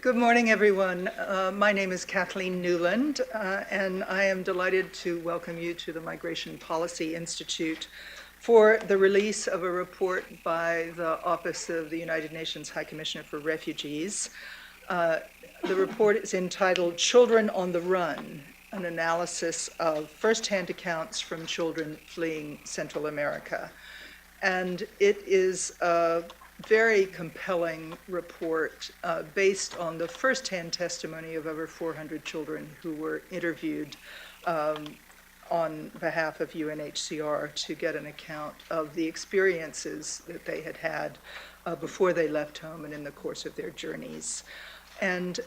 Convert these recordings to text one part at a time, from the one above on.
Good morning, everyone. My name is Kathleen Newland, and I am delighted to welcome you to the Migration Policy Institute for the release of a report by the Office of the United Nations High Commissioner for Refugees. The report is entitled Children on the Run, an analysis of first-hand accounts from children fleeing Central America. And it is a very compelling report based on the first-hand testimony of over 400 children who were interviewed on behalf of UNHCR to get an account of the experiences that they had had before they left home and in the course of their journeys. And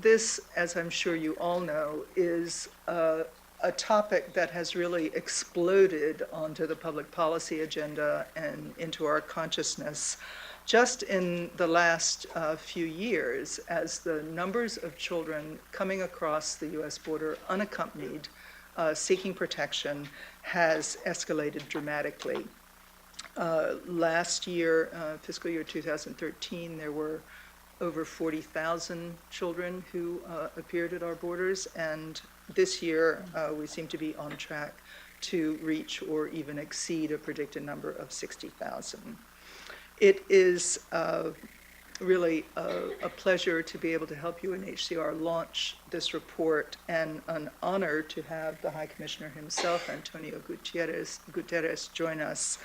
this, as I'm sure you all know, is a topic that has really exploded onto the public policy agenda and into our consciousness just in the last few years, as the numbers of children coming across the US border unaccompanied, seeking protection, has escalated dramatically. Last year, fiscal year 2013, there were over 40,000 children who appeared at our borders, and this year we seem to be on track to reach or even exceed a predicted number of 60,000. It is really a pleasure to be able to help UNHCR launch this report, and an honor to have the High Commissioner himself, António Guterres, join us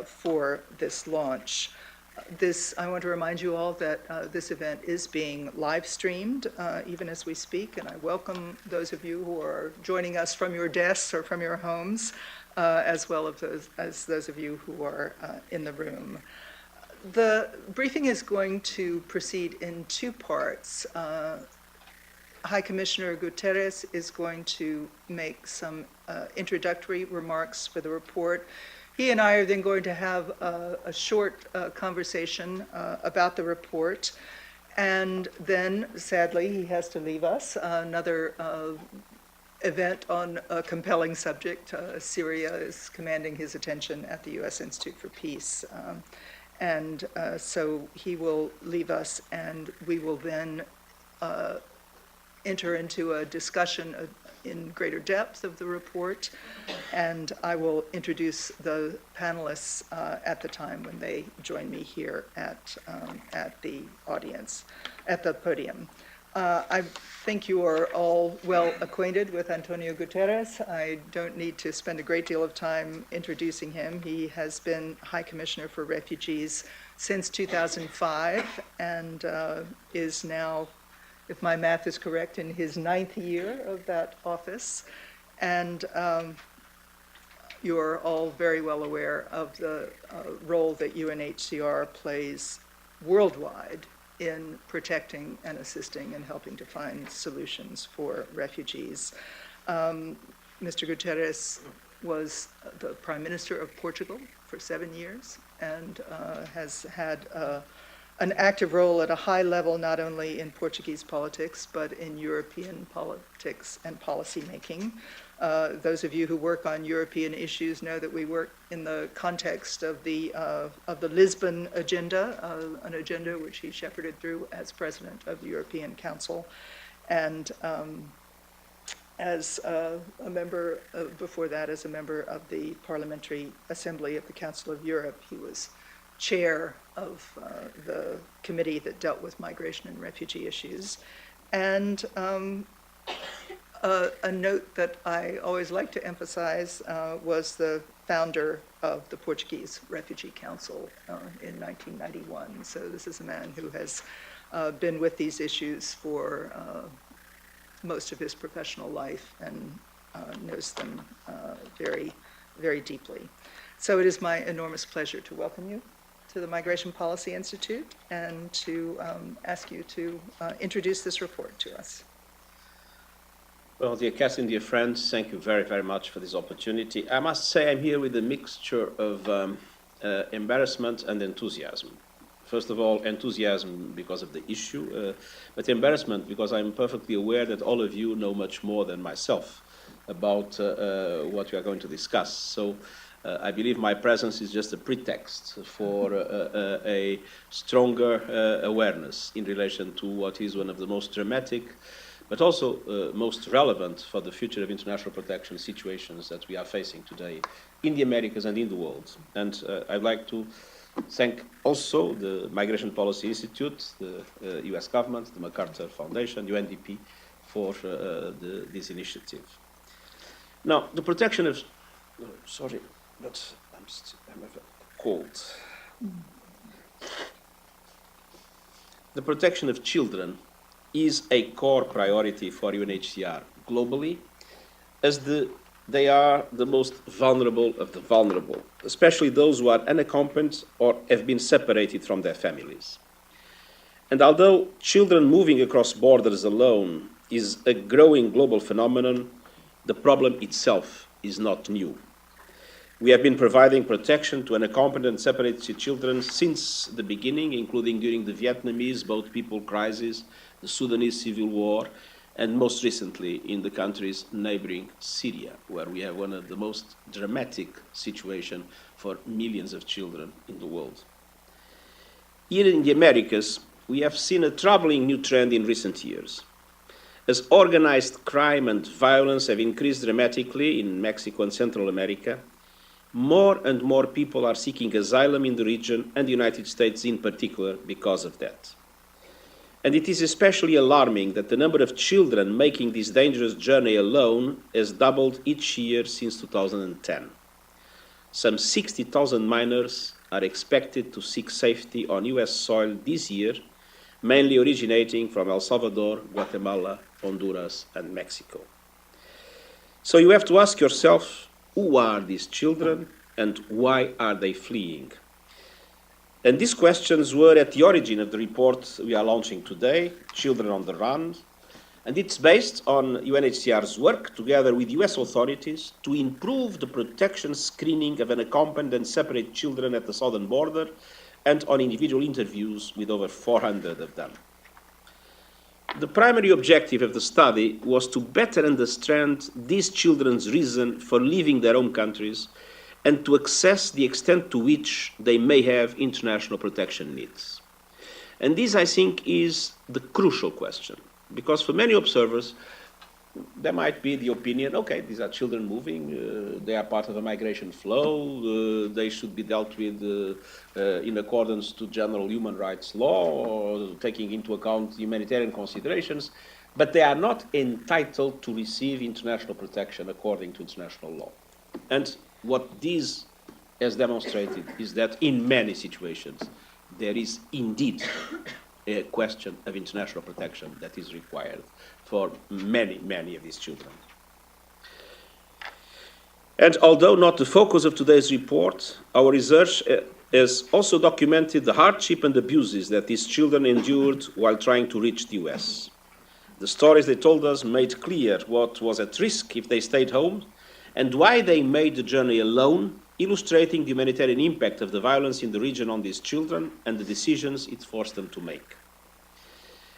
for this launch. I want to remind you all that this event is being live streamed even as we speak, and I welcome those of you who are joining us from your desks or from your homes, as well as those of you who are in the room. The briefing is going to proceed in two parts. High Commissioner Guterres is going to make some introductory remarks for the report. He and I are then going to have a short conversation about the report, and then, sadly, he has to leave us. Another event on a compelling subject. Syria is commanding his attention at the U.S. Institute for Peace. So he will leave us, and we will then enter into a discussion in greater depth of the report, and I will introduce the panelists at the time when they join me here at the audience, at the podium. I think you are all well acquainted with António Guterres. I don't need to spend a great deal of time introducing him. He has been High Commissioner for Refugees since 2005 and is now, if my math is correct, in his 9th year of that office. And you're all very well aware of the role that UNHCR plays worldwide in protecting and assisting and helping to find solutions for refugees. Mr. Guterres was the Prime Minister of Portugal for 7 years and has had an active role at a high level, not only in Portuguese politics, but in European politics and policy making. Those of you who work on European issues know that we work in the context of the Lisbon agenda, an agenda which he shepherded through as president of the European Council. And as a member, before that, as a member of the Parliamentary Assembly of the Council of Europe, he was chair of the committee that dealt with migration and refugee issues. And a note that I always like to emphasize was the founder of the Portuguese Refugee Council in 1991. So this is a man who has been with these issues for most of his professional life and knows them very, very deeply. So it is my enormous pleasure to welcome you to the Migration Policy Institute and to ask you to introduce this report to us. Well, dear Kathleen, dear friends, thank you very, very much for this opportunity. I must say I'm here with a mixture of embarrassment and enthusiasm. First of all, enthusiasm because of the issue, but embarrassment because I'm perfectly aware that all of you know much more than myself about what we are going to discuss. So I believe my presence is just a pretext for a stronger awareness in relation to what is one of the most dramatic, but also most relevant for the future of international protection situations that we are facing today in the Americas and in the world. And I'd like to thank also the Migration Policy Institute, the US government, the MacArthur Foundation, UNDP, for this initiative. Now, the protection of, sorry, but I'm a cold. The protection of children is a core priority for UNHCR globally, as they are the most vulnerable of the vulnerable, especially those who are unaccompanied or have been separated from their families. And although children moving across borders alone is a growing global phenomenon, the problem itself is not new. We have been providing protection to unaccompanied and separated children since the beginning, including during the Vietnamese boat people crisis, the Sudanese civil war, and most recently in the countries neighboring Syria, where we have one of the most dramatic situations for millions of children in the world. Here in the Americas, we have seen a troubling new trend in recent years. As organized crime and violence have increased dramatically in Mexico and Central America, more and more people are seeking asylum in the region and the United States in particular because of that. And it is especially alarming that the number of children making this dangerous journey alone has doubled each year since 2010. Some 60,000 minors are expected to seek safety on US soil this year, mainly originating from El Salvador, Guatemala, Honduras, and Mexico. So you have to ask yourself, who are these children and why are they fleeing? And these questions were at the origin of the report we are launching today, Children on the Run, and it's based on UNHCR's work together with US authorities to improve the protection screening of unaccompanied and separate children at the southern border and on individual interviews with over 400 of them. The primary objective of the study was to better understand these children's reason for leaving their home countries and to assess the extent to which they may have international protection needs. And this, I think, is the crucial question, because for many observers, there might be the opinion, okay, these are children moving, they are part of a migration flow, they should be dealt with in accordance to general human rights law, or taking into account humanitarian considerations, but they are not entitled to receive international protection according to international law. And what this has demonstrated is that in many situations, there is indeed a question of international protection that is required for many, many of these children. And although not the focus of today's report, our research has also documented the hardship and abuses that these children endured while trying to reach the US. The stories they told us made clear what was at risk if they stayed home and why they made the journey alone, illustrating the humanitarian impact of the violence in the region on these children and the decisions it forced them to make.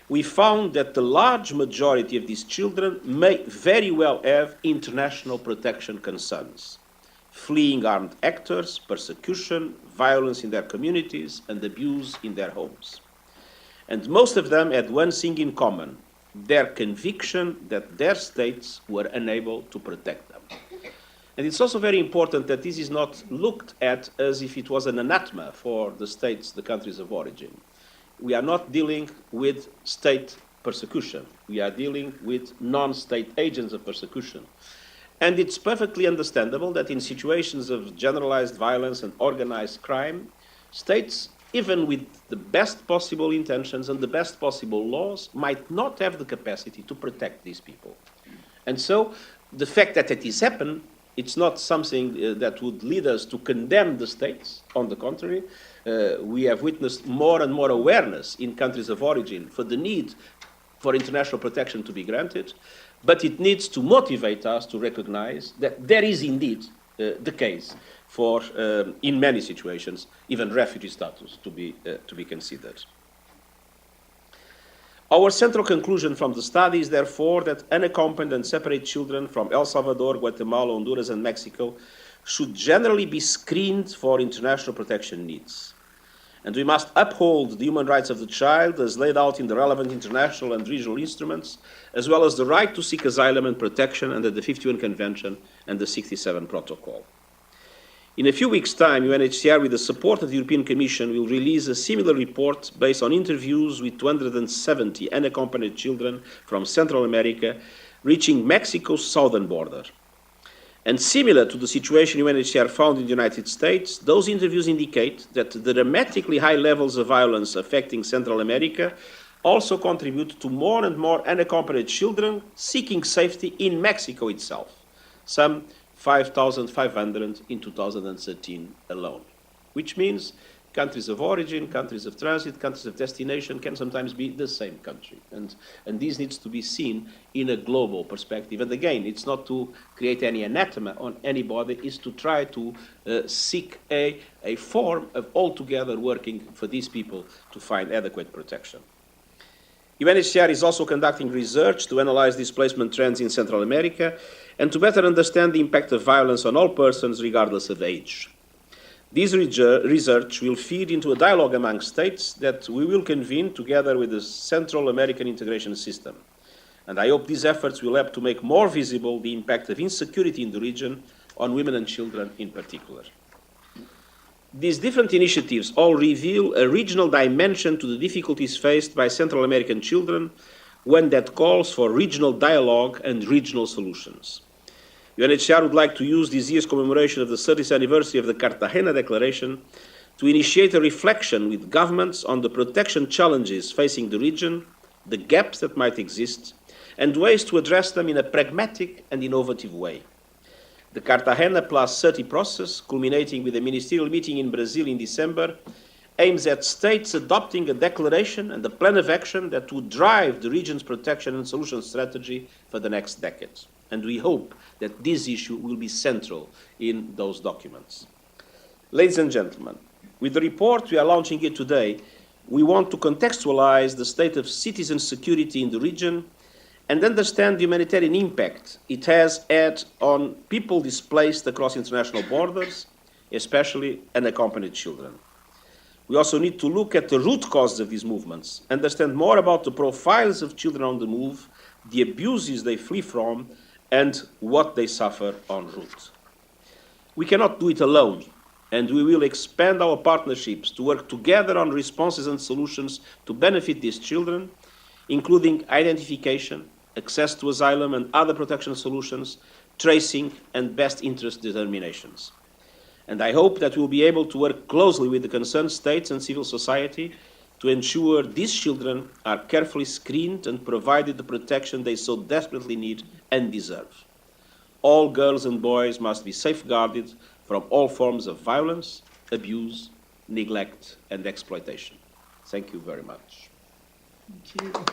We found that the large majority of these children may very well have international protection concerns, fleeing armed actors, persecution, violence in their communities, and abuse in their homes. And most of them had one thing in common, their conviction that their states were unable to protect them. And it's also very important that this is not looked at as if it was an anathema for the states, the countries of origin. We are not dealing with state persecution. We are dealing with non-state agents of persecution. And it's perfectly understandable that in situations of generalized violence and organized crime, states, even with the best possible intentions and the best possible laws, might not have the capacity to protect these people. And so the fact that it has happened, it's not something that would lead us to condemn the states. On the contrary, we have witnessed more and more awareness in countries of origin for the need for international protection to be granted, but it needs to motivate us to recognize that there is indeed the case for, in many situations, even refugee status to be considered. Our central conclusion from the study is therefore that unaccompanied and separate children from El Salvador, Guatemala, Honduras, and Mexico should generally be screened for international protection needs. And we must uphold the human rights of the child as laid out in the relevant international and regional instruments, as well as the right to seek asylum and protection under the 51 Convention and the 67 Protocol. In a few weeks' time, UNHCR, with the support of the European Commission, will release a similar report based on interviews with 270 unaccompanied children from Central America reaching Mexico's southern border. And similar to the situation UNHCR found in the United States, those interviews indicate that the dramatically high levels of violence affecting Central America also contribute to more and more unaccompanied children seeking safety in Mexico itself, some 5,500 in 2013 alone, which means countries of origin, countries of transit, countries of destination can sometimes be the same country. And this needs to be seen in a global perspective. And again, it's not to create any anathema on anybody, it's to try to seek a form of altogether working for these people to find adequate protection. UNHCR is also conducting research to analyze displacement trends in Central America and to better understand the impact of violence on all persons regardless of age. This research will feed into a dialogue among states that we will convene together with the Central American Integration System. And I hope these efforts will help to make more visible the impact of insecurity in the region on women and children in particular. These different initiatives all reveal a regional dimension to the difficulties faced by Central American children, one that calls for regional dialogue and regional solutions. UNHCR would like to use this year's commemoration of the 30th anniversary of the Cartagena Declaration to initiate a reflection with governments on the protection challenges facing the region, the gaps that might exist, and ways to address them in a pragmatic and innovative way. The Cartagena Plus 30 process, culminating with a ministerial meeting in Brazil in December, aims at states adopting a declaration and a plan of action that would drive the region's protection and solution strategy for the next decade. And we hope that this issue will be central in those documents. Ladies and gentlemen, with the report we are launching here today, we want to contextualize the state of citizen security in the region and understand the humanitarian impact it has had on people displaced across international borders, especially unaccompanied children. We also need to look at the root causes of these movements, understand more about the profiles of children on the move, the abuses they flee from, and what they suffer en route. We cannot do it alone, and we will expand our partnerships to work together on responses and solutions to benefit these children, including identification, access to asylum and other protection solutions, tracing, and best interest determinations. And I hope that we will be able to work closely with the concerned states and civil society to ensure these children are carefully screened and provided the protection they so desperately need and deserve. All girls and boys must be safeguarded from all forms of violence, abuse, neglect, and exploitation. Thank you very much. Thank you.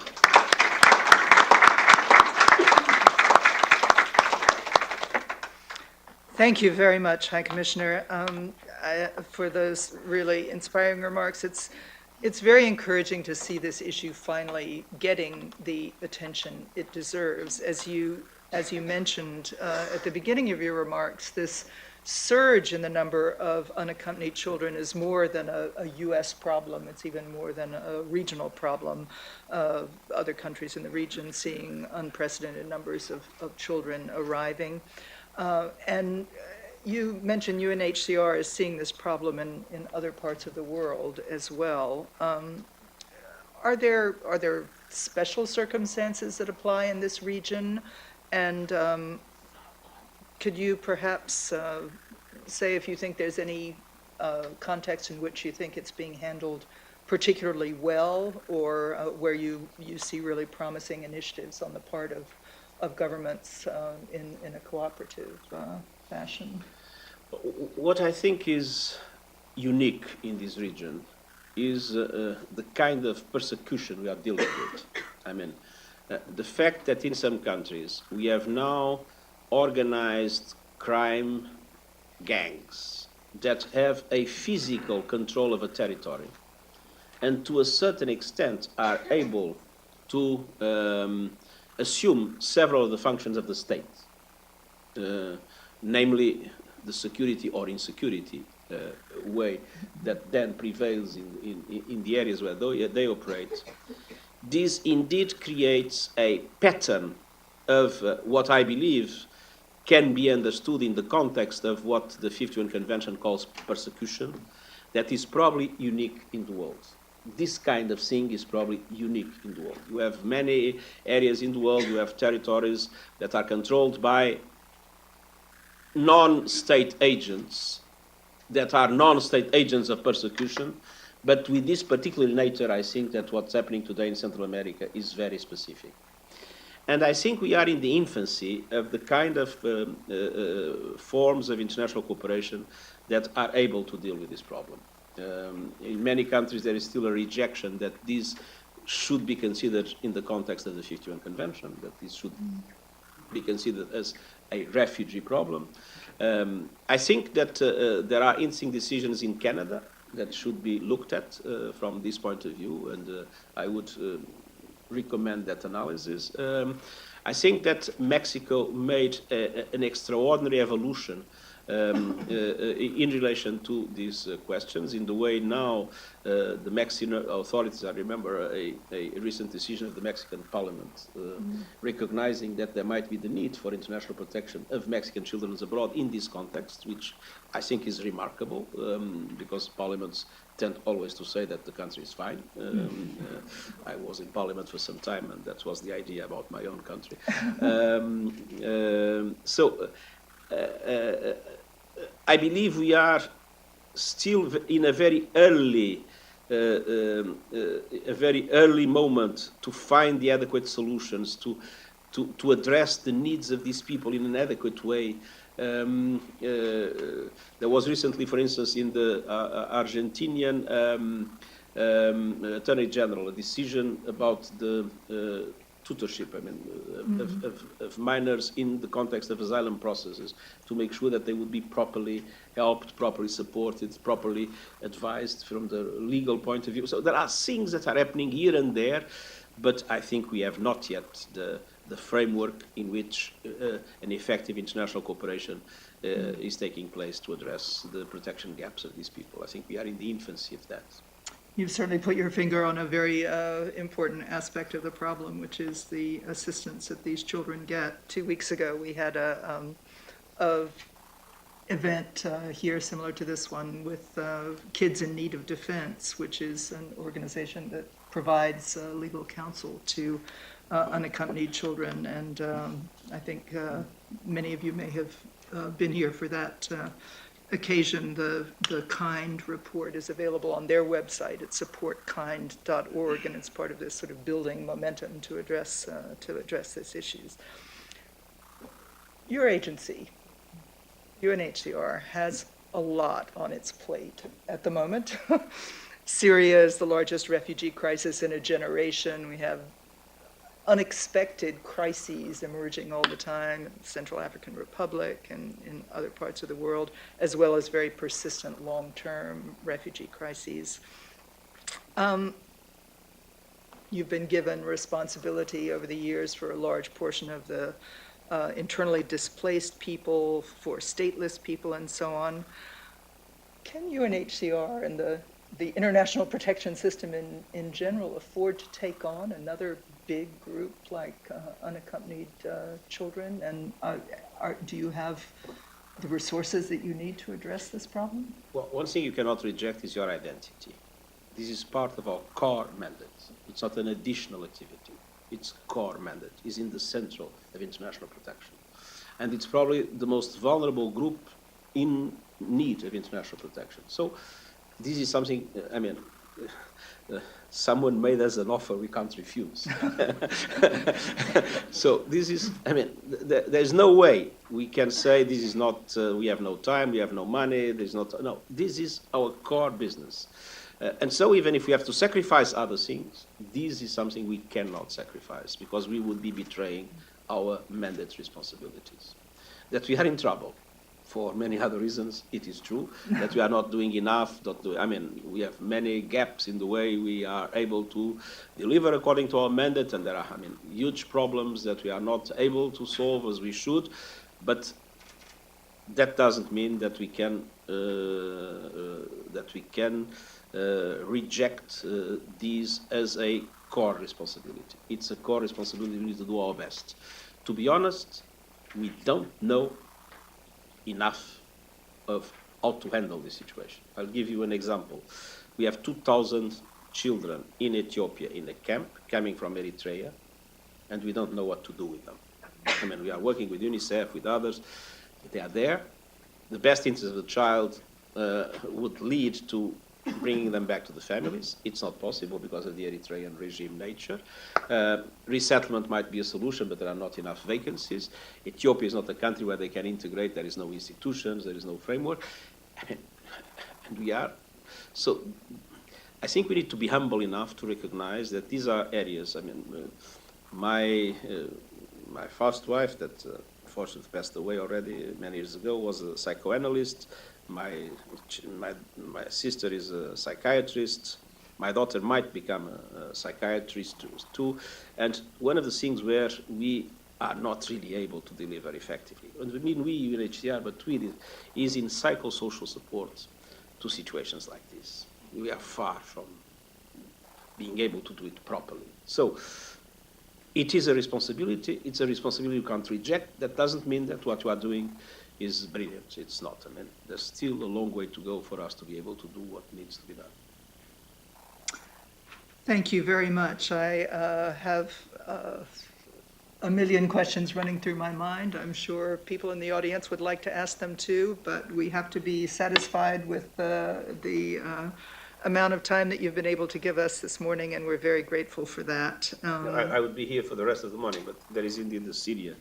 Thank you very much, High Commissioner, for those really inspiring remarks. It's very encouraging to see this issue finally getting the attention it deserves. As you mentioned at the beginning of your remarks, this surge in the number of unaccompanied children is more than a U.S. problem. It's even more than a regional problem. Other countries in the region seeing unprecedented numbers of children arriving. And you mentioned UNHCR is seeing this problem in other parts of the world as well. Are there special circumstances that apply in this region? And could you perhaps say if you think there's any context in which you think it's being handled particularly well, or where you see really promising initiatives on the part of governments in a cooperative fashion? What I think is unique in this region is the kind of persecution we are dealing with. I mean, the fact that in some countries we have now organized crime gangs that have a physical control of a territory and to a certain extent are able to assume several of the functions of the state, namely the security or insecurity way that then prevails in the areas where they operate. This indeed creates a pattern of what I believe can be understood in the context of what the 51 Convention calls persecution, that is probably unique in the world. This kind of thing is probably unique in the world. You have many areas in the world, you have territories that are controlled by non-state agents that are non-state agents of persecution, but with this particular nature, I think that what's happening today in Central America is very specific. And I think we are in the infancy of the kind of forms of international cooperation that are able to deal with this problem. In many countries, there is still a rejection that this should be considered in the context of the 51 Convention, that this should be considered as a refugee problem. I think that there are interesting decisions in Canada that should be looked at from this point of view, and I would recommend that analysis. I think that Mexico made an extraordinary evolution in relation to these questions, in the way now the Mexican authorities, I remember a recent decision of the Mexican Parliament recognizing that there might be the need for international protection of Mexican children abroad in this context, which I think is remarkable, because parliaments tend always to say that the country is fine. I was in parliament for some time, and that was the idea about my own country. I believe we are still in a very early moment to find the adequate solutions to address the needs of these people in an adequate way. There was recently, for instance, in the Argentinian Attorney General, a decision about the tutorship, of minors in the context of asylum processes, to make sure that they would be properly helped, properly supported, properly advised from the legal point of view. So there are things that are happening here and there, but I think we have not yet the framework in which an effective international cooperation is taking place to address the protection gaps of these people. I think we are in the infancy of that. You've certainly put your finger on a very important aspect of the problem, which is the assistance that these children get. 2 weeks ago, we had a event here similar to this one with Kids in Need of Defense, which is an organization that provides legal counsel to unaccompanied children. And I think many of you may have been here for that occasion. The KIND report is available on their website at supportkind.org, and it's part of this sort of building momentum to address these issues. Your agency, UNHCR, has a lot on its plate at the moment. Syria is the largest refugee crisis in a generation. We have unexpected crises emerging all the time in the Central African Republic and in other parts of the world, as well as very persistent long-term refugee crises. You've been given responsibility over the years for a large portion of the internally displaced people, for stateless people, and so on. Can UNHCR and the international protection system in general afford to take on another big group like unaccompanied children? And do you have the resources that you need to address this problem? Well, one thing you cannot reject is your identity. This is part of our core mandate. It's not an additional activity. It's core mandate. It's in the central of international protection. And it's probably the most vulnerable group in need of international protection. So this is something, someone made us an offer we can't refuse. So this is, there's no way we can say this is not, we have no time, we have no money, no, this is our core business. And so even if we have to sacrifice other things, this is something we cannot sacrifice, because we would be betraying our mandate responsibilities. That we are in trouble, for many other reasons, it is true that we are not doing enough. We have many gaps in the way we are able to deliver according to our mandate, and there are, huge problems that we are not able to solve as we should. But that doesn't mean that we can reject these as a core responsibility. It's a core responsibility. We need to do our best. To be honest, we don't know enough of how to handle this situation. I'll give you an example. We have 2,000 children in Ethiopia in a camp coming from Eritrea, and we don't know what to do with them. We are working with UNICEF, with others. They are there. The best interest of the child would lead to bringing them back to the families. It's not possible because of the Eritrean regime nature. Resettlement might be a solution, but there are not enough vacancies. Ethiopia is not a country where they can integrate. There is no institutions. There is no framework. And we are. So I think we need to be humble enough to recognize that these are areas. My first wife, that unfortunately passed away already many years ago, was a psychoanalyst. My sister is a psychiatrist. My daughter might become a psychiatrist too. And one of the things where we are not really able to deliver effectively, and we, UNHCR, but we is in psychosocial support to situations like this. We are far from being able to do it properly. So it is a responsibility. It's a responsibility you can't reject. That doesn't mean that what you are doing is brilliant. It's not. There's still a long way to go for us to be able to do what needs to be done. Thank you very much. I have a million questions running through my mind. I'm sure people in the audience would like to ask them too, but we have to be satisfied with the amount of time that you've been able to give us this morning, and we're very grateful for that. I would be here for the rest of the morning, but there is indeed the Syria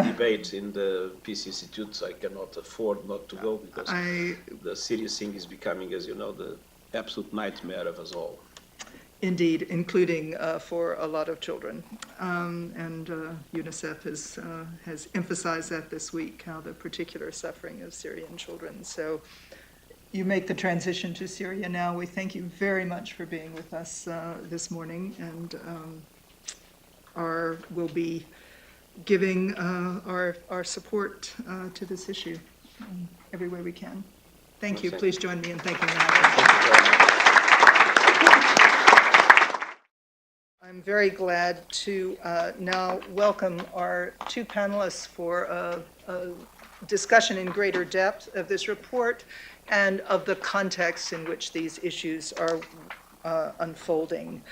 debate in the Peace Institute, so I cannot afford not to go because the serious thing is becoming, as you know, the absolute nightmare of us all. Indeed, including for a lot of children. And UNICEF has emphasized that this week, how the particular suffering of Syrian children. So you make the transition to Syria now. We thank you very much for being with us this morning, and we'll be giving our support to this issue every way we can. Thank you. Please join me in thanking the High. I'm very glad to now welcome our two panelists for a discussion in greater depth of this report and of the context in which these issues are unfolding.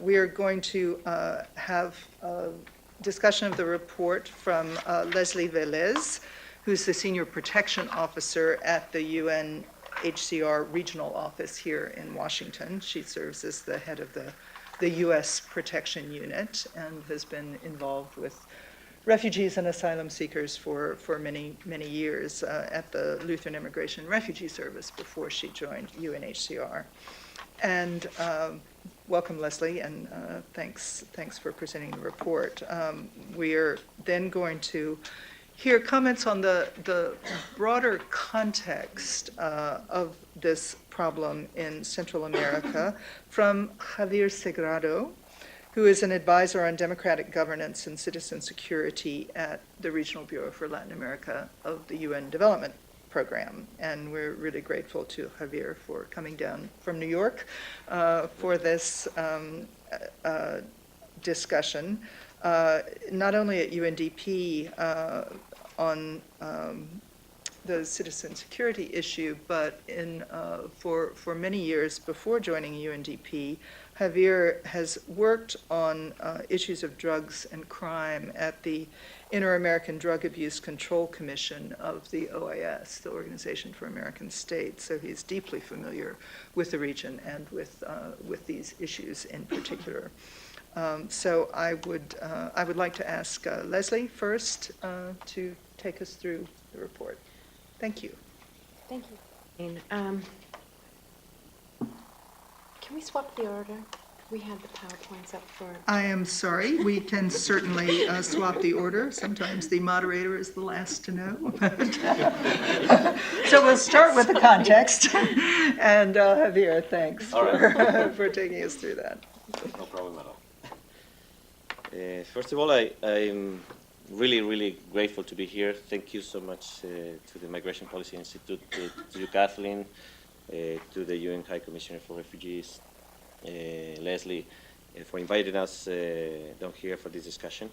We are going to have a discussion of the report from Leslie Vélez, who's the Senior Protection Officer at the UNHCR Regional Office here in Washington. She serves as the head of the U.S. Protection Unit and has been involved with refugees and asylum seekers for many, many years at the Lutheran Immigration Refugee Service before she joined UNHCR. And welcome, Leslie, and thanks for presenting the report. We're then going to hear comments on the broader context of this problem in Central America from Javier Sagredo, who is an advisor on democratic governance and citizen security at the Regional Bureau for Latin America of the UN Development Program. And we're really grateful to Javier for coming down from New York for this discussion, not only at UNDP on the citizen security issue, but for many years before joining UNDP, Javier has worked on issues of drugs and crime at the Inter-American Drug Abuse Control Commission of the OAS, the Organization for American States. So he's deeply familiar with the region and with these issues in particular. So I would like to ask Leslie first to take us through the report. Thank you. Thank you. Can we swap the order? We have the PowerPoints up for. I am sorry, we can certainly swap the order. Sometimes the moderator is the last to know. So we'll start with the context. And Javier, thanks for taking us through that. No problem at all. First of all, I'm really grateful to be here. Thank you so much to the Migration Policy Institute, to you, Kathleen, to the UN High Commissioner for Refugees, Leslie, for inviting us down here for this discussion.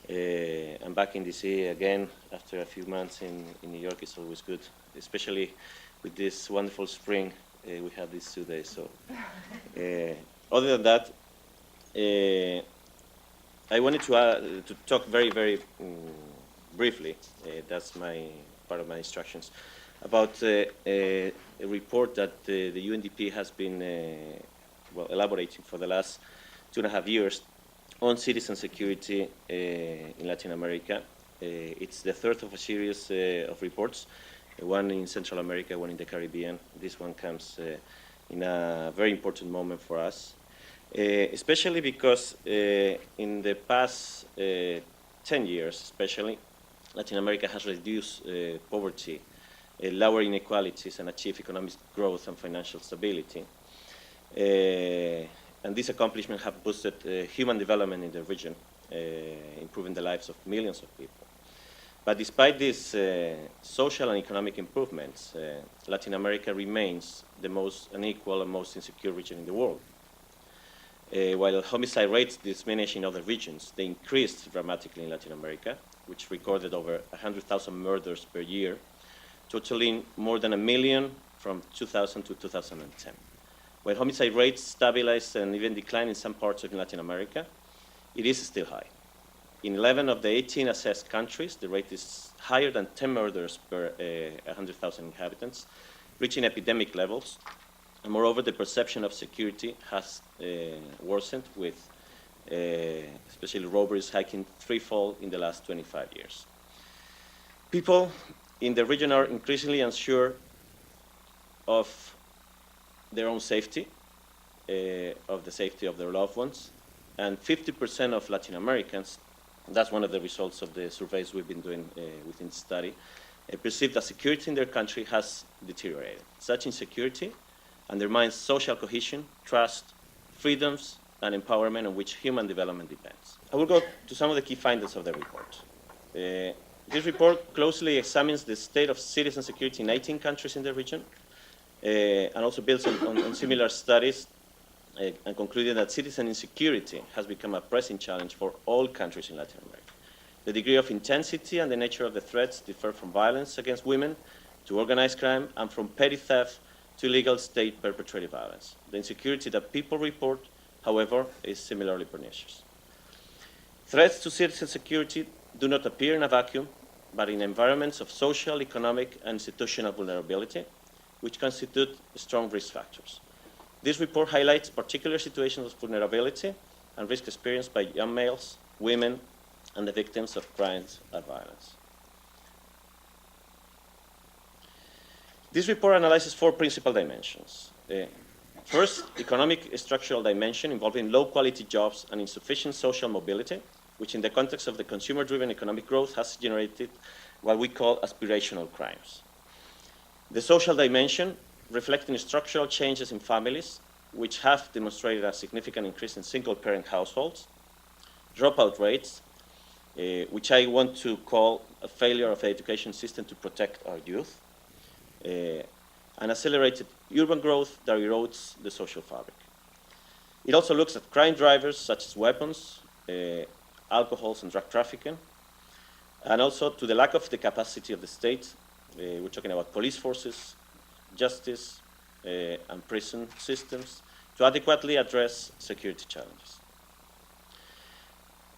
I'm back in DC again after a few months in New York. It's always good, especially with this wonderful spring we have these 2 days. So, other than that, I wanted to talk very briefly. That's my part of my instructions about a report that the UNDP has been elaborating for the last 2.5 years on citizen security in Latin America. It's the third of a series of reports, one in Central America, one in the Caribbean. This one comes in a very important moment for us, especially because in the past 10 years, especially, Latin America has reduced poverty, lower inequalities, and achieved economic growth and financial stability. And these accomplishments have boosted human development in the region, improving the lives of millions of people. But despite these social and economic improvements, Latin America remains the most unequal and most insecure region in the world. While homicide rates diminish in other regions, they increased dramatically in Latin America, which recorded over 100,000 murders per year, totaling more than 1 million from 2000 to 2010. While homicide rates stabilized and even declined in some parts of Latin America, it is still high. In 11 of the 18 assessed countries, the rate is higher than 10 murders per 100,000 inhabitants, reaching epidemic levels. And moreover, the perception of security has worsened, with especially robberies hiking threefold in the last 25 years. People in the region are increasingly unsure of their own safety, of the safety of their loved ones, and 50% of Latin Americans, that's one of the results of the surveys we've been doing within the study, perceive that security in their country has deteriorated. Such insecurity undermines social cohesion, trust, freedoms, and empowerment on which human development depends. I will go to some of the key findings of the report. This report closely examines the state of citizen security in 18 countries in the region, and also builds on similar studies, and concluded that citizen insecurity has become a pressing challenge for all countries in Latin America. The degree of intensity and the nature of the threats differ from violence against women to organized crime, and from petty theft to illegal state-perpetrated violence. The insecurity that people report, however, is similarly pernicious. Threats to citizen security do not appear in a vacuum, but in environments of social, economic, and institutional vulnerability, which constitute strong risk factors. This report highlights particular situations of vulnerability and risk experienced by young males, women, and the victims of crimes and violence. This report analyzes 4 principal dimensions. First, economic structural dimension involving low-quality jobs and insufficient social mobility, which in the context of the consumer-driven economic growth has generated what we call aspirational crimes. The social dimension, reflecting structural changes in families, which have demonstrated a significant increase in single-parent households, dropout rates, which I want to call a failure of the education system to protect our youth, and accelerated urban growth that erodes the social fabric. It also looks at crime drivers such as weapons, alcohol and drug trafficking, and also to the lack of the capacity of the state. We're talking about police forces, justice, and prison systems to adequately address security challenges.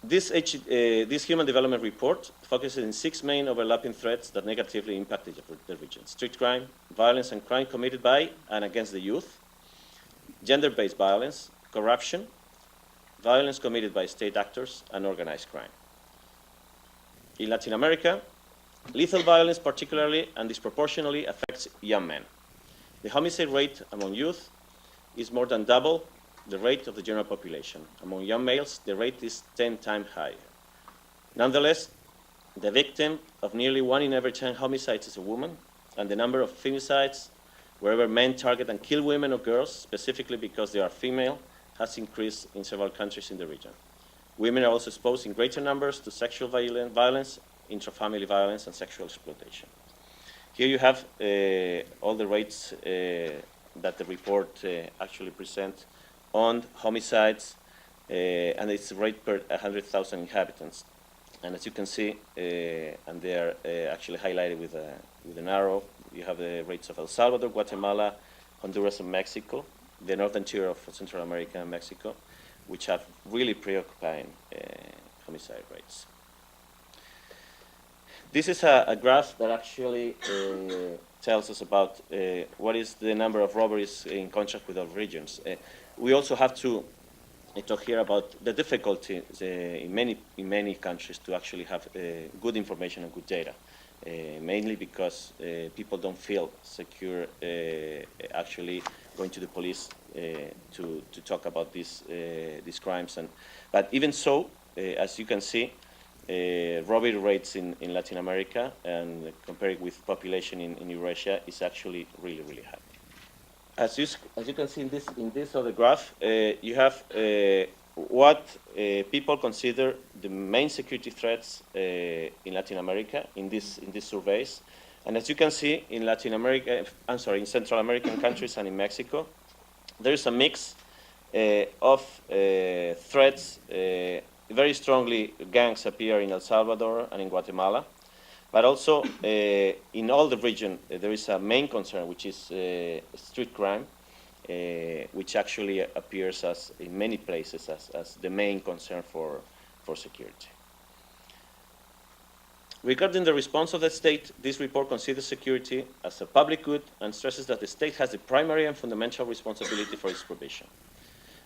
This Human Development Report focuses on 6 main overlapping threats that negatively impacted the region: street crime, violence and crime committed by and against the youth, gender-based violence, corruption, violence committed by state actors, and organized crime. In Latin America, lethal violence particularly and disproportionately affects young men. The homicide rate among youth is more than double the rate of the general population. Among young males, the rate is 10 times higher. Nonetheless, the victim of nearly 1 in every 10 homicides is a woman, and the number of femicides, wherever men target and kill women or girls, specifically because they are female, has increased in several countries in the region. Women are also exposed in greater numbers to sexual violence, intrafamily violence, and sexual exploitation. Here you have all the rates that the report actually presents on homicides, and it's a rate per 100,000 inhabitants. And as you can see, and they are actually highlighted with an arrow, you have the rates of El Salvador, Guatemala, Honduras, and Mexico, the northern tier of Central America and Mexico, which have really preoccupying homicide rates. This is a graph that actually tells us about what is the number of robberies in contrast with other regions. We also have to talk here about the difficulty in many countries to actually have good information and good data, mainly because people don't feel secure actually going to the police to talk about these crimes. But even so, as you can see, robbery rates in Latin America and compared with population in Eurasia is actually really, really high. As you can see in this other graph, you have what people consider the main security threats in Latin America in these surveys. And as you can see in in Central American countries and in Mexico, there is a mix of threats. Very strongly, gangs appear in El Salvador and in Guatemala, but also in all the region there is a main concern, which is street crime, which actually appears as in many places as the main concern for security. Regarding the response of the state, this report considers security as a public good and stresses that the state has the primary and fundamental responsibility for its provision.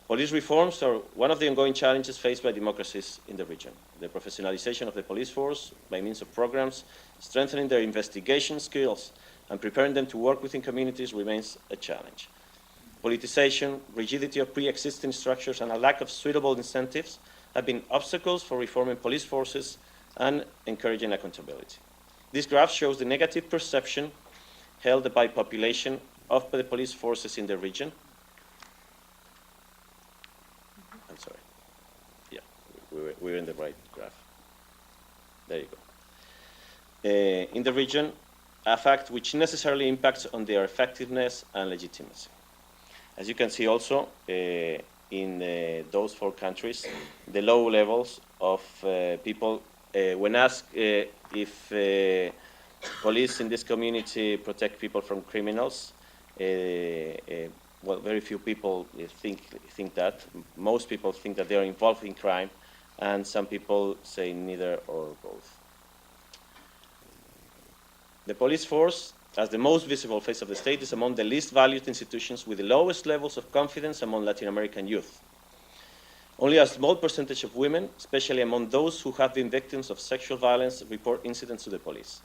Police reforms are one of the ongoing challenges faced by democracies in the region. The professionalization of the police force by means of programs, strengthening their investigation skills, and preparing them to work within communities remains a challenge. Politicization, rigidity of pre-existing structures, and a lack of suitable incentives have been obstacles for reforming police forces and encouraging accountability. This graph shows the negative perception held by population of the police forces in the region. I'm sorry. Yeah, we're in the right graph. There you go. In the region, a fact which necessarily impacts on their effectiveness and legitimacy. As you can see also, in those 4 countries, the low levels of people, when asked if police in this community protect people from criminals, well, very few people think that. Most people think that they are involved in crime, and some people say neither or both. The police force, as the most visible face of the state, is among the least valued institutions with the lowest levels of confidence among Latin American youth. Only a small percentage of women, especially among those who have been victims of sexual violence, report incidents to the police.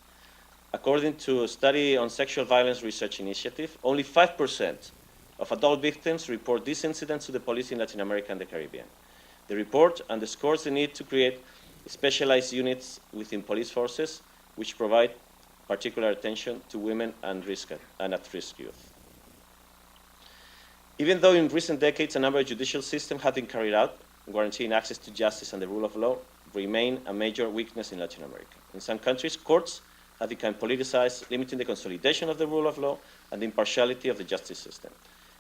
According to a study on Sexual Violence Research Initiative, only 5% of adult victims report these incidents to the police in Latin America and the Caribbean. The report underscores the need to create specialized units within police forces which provide particular attention to women and at-risk youth. Even though in recent decades a number of judicial systems have been carried out, guaranteeing access to justice and the rule of law remain a major weakness in Latin America. In some countries, courts have become politicized, limiting the consolidation of the rule of law and the impartiality of the justice system,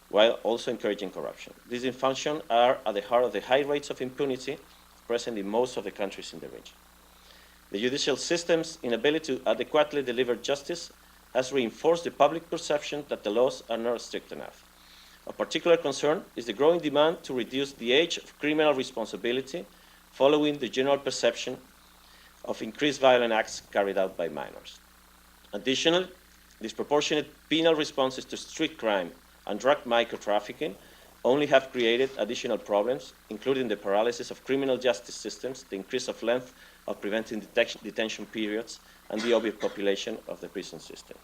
while also encouraging corruption. These dysfunctions are at the heart of the high rates of impunity present in most of the countries in the region. The judicial system's inability to adequately deliver justice has reinforced the public perception that the laws are not strict enough. Of particular concern is the growing demand to reduce the age of criminal responsibility following the general perception of increased violent acts carried out by minors. Additionally, disproportionate penal responses to street crime and drug micro-trafficking only have created additional problems, including the paralysis of criminal justice systems, the increase of length of preventing detention periods, and the overpopulation of the prison system.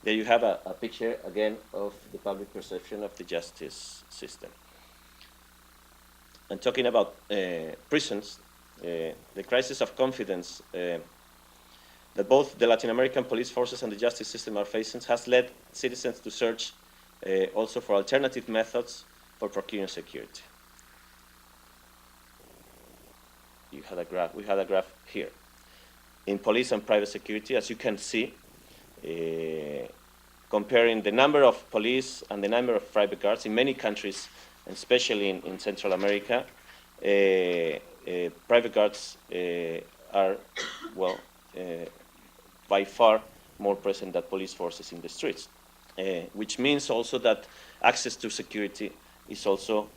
There you have a picture, again, of the public perception of the justice system. And talking about prisons, the crisis of confidence that both the Latin American police forces and the justice system are facing has led citizens to search also for alternative methods for procuring security. We had a graph here. In police and private security, as you can see, comparing the number of police and the number of private guards in many countries, and especially in Central America, private guards are, well, by far more present than police forces in the streets, which means also that access to security is also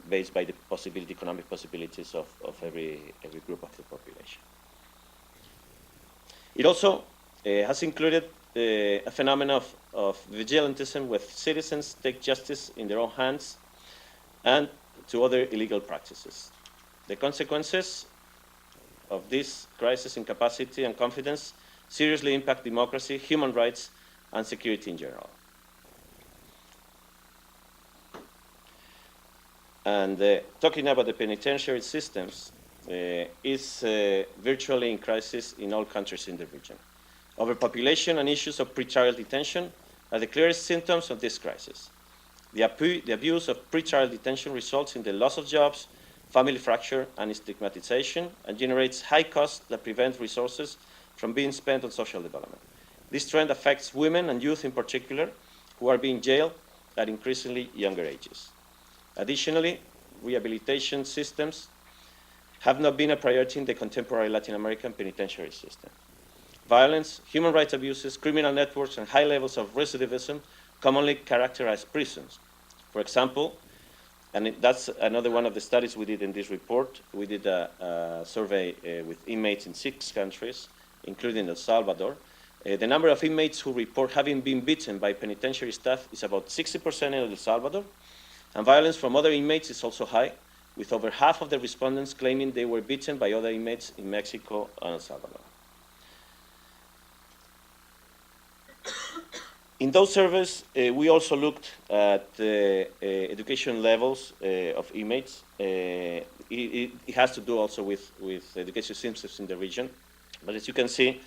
based by the economic possibilities of every group of the population. It also has included a phenomenon of vigilantism, where citizens take justice in their own hands and to other illegal practices. The consequences of this crisis in capacity and confidence seriously impact democracy, human rights, and security in general. And talking about the penitentiary systems is virtually in crisis in all countries in the region. Overpopulation and issues of pretrial detention are the clearest symptoms of this crisis. The abuse of pretrial detention results in the loss of jobs, family fracture, and stigmatization, and generates high costs that prevent resources from being spent on social development. This trend affects women and youth in particular, who are being jailed at increasingly younger ages. Additionally, rehabilitation systems have not been a priority in the contemporary Latin American penitentiary system. Violence, human rights abuses, criminal networks, and high levels of recidivism commonly characterize prisons. For example, and that's another one of the studies we did in this report, we did a survey with inmates in 6 countries, including El Salvador. The number of inmates who report having been beaten by penitentiary staff is about 60% in El Salvador, and violence from other inmates is also high, with over half of the respondents claiming they were beaten by other inmates in Mexico and El Salvador. In those surveys, we also looked at education levels of inmates. It has to do also with education systems in the region. But as you can see,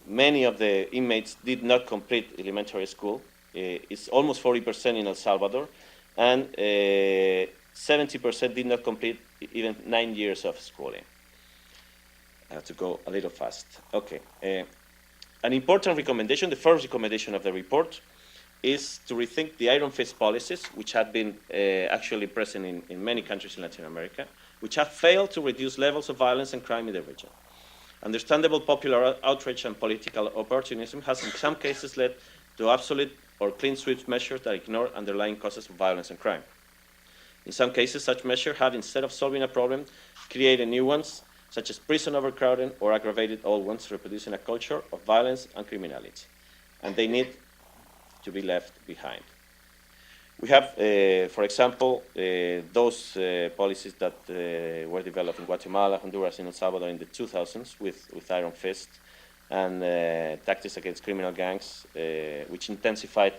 many of the inmates did not complete elementary school. It's almost 40% in El Salvador, and 70% did not complete even 9 years of schooling. I have to go a little fast. Okay. An important recommendation, the first recommendation of the report, is to rethink the iron fist policies, which have been actually present in many countries in Latin America, which have failed to reduce levels of violence and crime in the region. Understandable popular outrage and political opportunism has in some cases led to absolute or clean sweep measures that ignore underlying causes of violence and crime. In some cases, such measures have, instead of solving a problem, created new ones, such as prison overcrowding, or aggravated old ones, reproducing a culture of violence and criminality. And they need to be left behind. We have, for example, those policies that were developed in Guatemala, Honduras, and El Salvador in the 2000s with iron fist, and tactics against criminal gangs, which intensified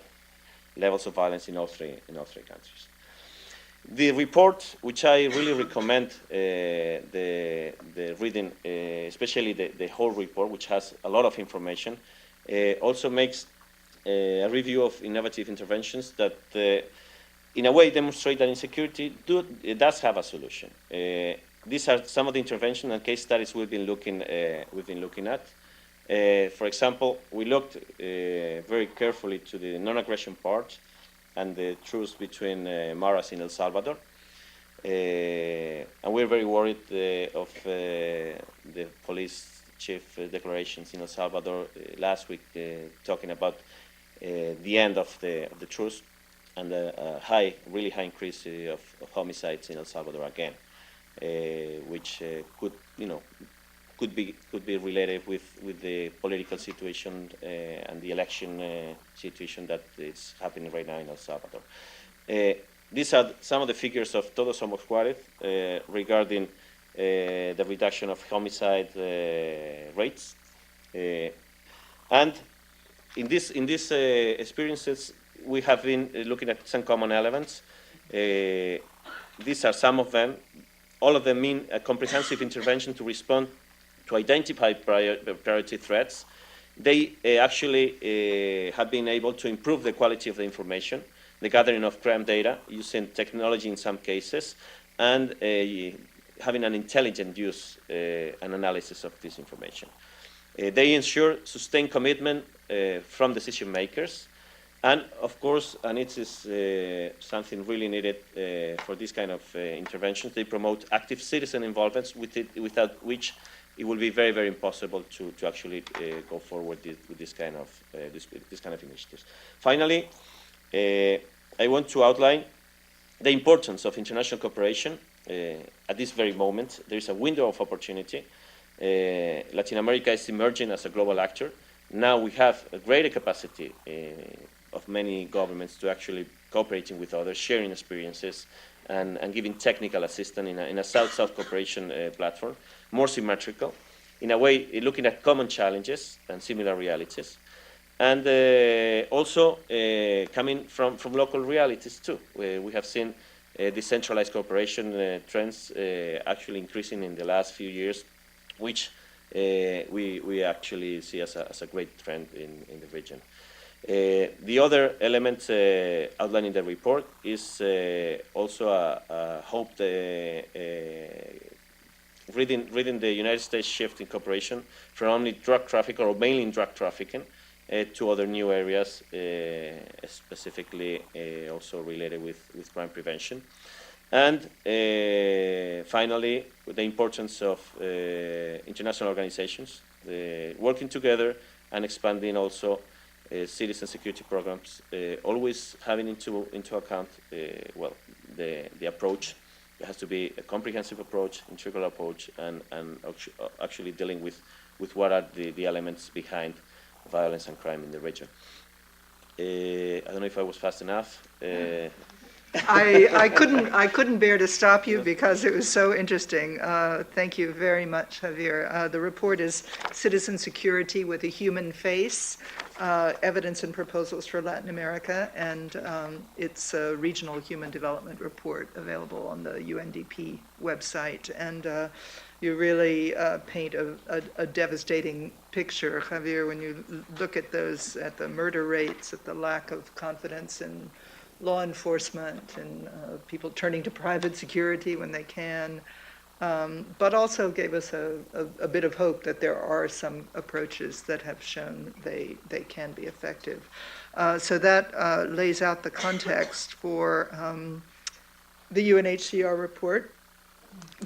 levels of violence in all three countries. The report, which I really recommend the reading, especially the whole report, which has a lot of information, also makes a review of innovative interventions that, in a way, demonstrate that insecurity does have a solution. These are some of the interventions and case studies we've been looking at. For example, we looked very carefully to the non-aggression part and the truce between maras in El Salvador. And we're very worried of the police chief declarations in El Salvador last week, talking about the end of the truce and a really high increase of homicides in El Salvador again, which could be related with the political situation and the election situation that is happening right now in El Salvador. These are some of the figures of Todos Somos Juárez regarding the reduction of homicide rates. And in these experiences, we have been looking at some common elements. These are some of them. All of them mean a comprehensive intervention to respond to identify priority threats. They actually have been able to improve the quality of the information, the gathering of crime data, using technology in some cases, and having an intelligent use and analysis of this information. They ensure sustained commitment from decision makers, and of course, and it is something really needed for this kind of interventions, they promote active citizen involvement, without which it will be very, very impossible to actually go forward with this kind of initiatives. Finally, I want to outline the importance of international cooperation. At this very moment, there is a window of opportunity. Latin America is emerging as a global actor. Now we have a greater capacity of many governments to actually cooperating with others, sharing experiences, and giving technical assistance in a South-South cooperation platform, more symmetrical, in a way looking at common challenges and similar realities, and also coming from local realities too. We have seen decentralized cooperation trends actually increasing in the last few years, which we actually see as a great trend in the region. The other element outlined in the report is also a hope reading the United States shift in cooperation from only drug trafficking or mainly in drug trafficking to other new areas, specifically also related with crime prevention. And finally, the importance of international organizations working together and expanding also citizen security programs, always having into account the approach. It has to be a comprehensive approach, integral approach, and actually dealing with what are the elements behind violence and crime in the region. I don't know if I was fast enough. I couldn't bear to stop you because it was so interesting. Thank you very much, Javier. The report is Citizen Security with a Human Face, Evidence and Proposals for Latin America, and it's a regional human development report available on the UNDP website. And you really paint a devastating picture, Javier, when you look at the murder rates, at the lack of confidence in law enforcement, and people turning to private security when they can, but also gave us a bit of hope that there are some approaches that have shown they can be effective. So that lays out the context for the UNHCR report,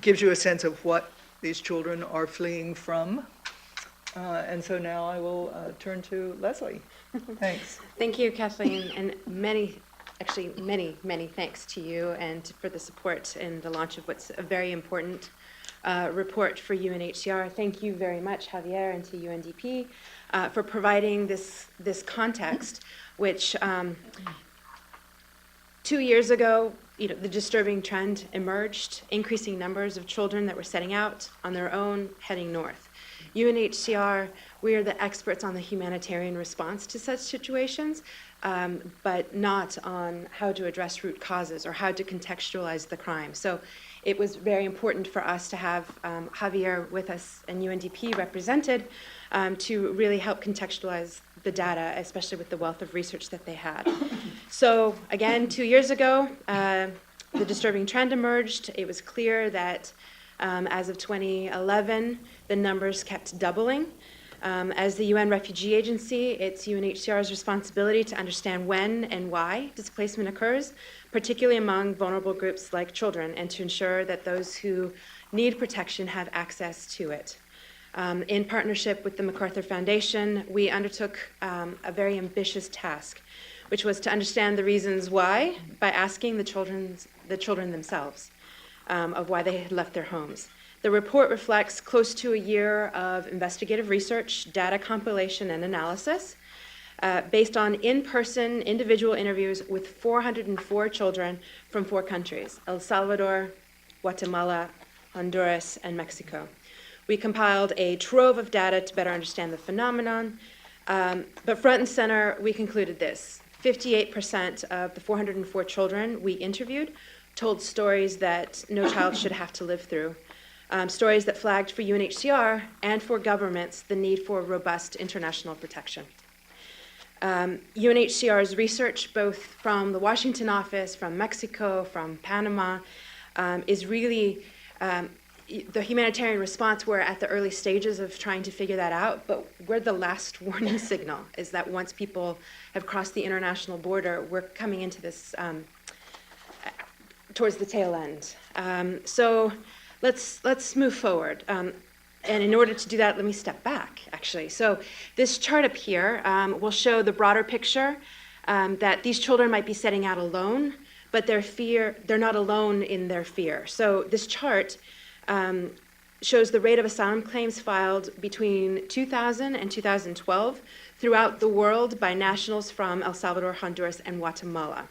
gives you a sense of what these children are fleeing from. And so now I will turn to Leslie. Thanks. Thank you, Kathleen, and many thanks to you and for the support in the launch of what's a very important report for UNHCR. Thank you very much, Javier, and to UNDP for providing this context, which 2 years ago, the disturbing trend emerged, increasing numbers of children that were setting out on their own, heading north. UNHCR, we are the experts on the humanitarian response to such situations, but not on how to address root causes or how to contextualize the crime. So it was very important for us to have Javier with us and UNDP represented to really help contextualize the data, especially with the wealth of research that they had. So again, 2 years ago, the disturbing trend emerged. It was clear that as of 2011, the numbers kept doubling. As the UN Refugee Agency, it's UNHCR's responsibility to understand when and why displacement occurs, particularly among vulnerable groups like children, and to ensure that those who need protection have access to it. In partnership with the MacArthur Foundation, we undertook a very ambitious task, which was to understand the reasons why by asking the children themselves of why they had left their homes. The report reflects close to a year of investigative research, data compilation, and analysis based on in-person individual interviews with 404 children from 4 countries, El Salvador, Guatemala, Honduras, and Mexico. We compiled a trove of data to better understand the phenomenon, but front and center, we concluded this. 58% of the 404 children we interviewed told stories that no child should have to live through, stories that flagged for UNHCR and for governments the need for robust international protection. UNHCR's research, both from the Washington office, from Mexico, from Panama, is really the humanitarian response. We're at the early stages of trying to figure that out, but we're the last warning signal, is that once people have crossed the international border, we're coming into this towards the tail end. So let's move forward. And in order to do that, let me step back, actually. So this chart up here will show the broader picture, that these children might be setting out alone, but they're not alone in their fear. So this chart shows the rate of asylum claims filed between 2000 and 2012 throughout the world by nationals from El Salvador, Honduras, and Guatemala.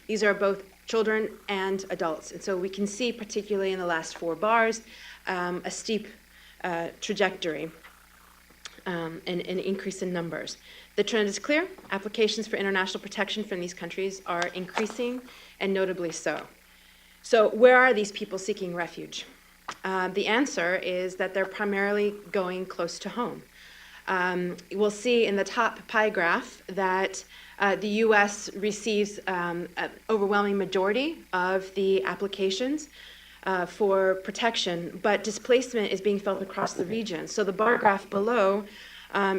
These are both children and adults. And so we can see, particularly in the last 4 bars, a steep trajectory, an increase in numbers. The trend is clear. Applications for international protection from these countries are increasing, and notably so. So where are these people seeking refuge? The answer is that they're primarily going close to home. We'll see in the top pie graph that the U.S. receives an overwhelming majority of the applications for protection, but displacement is being felt across the region. So the bar graph below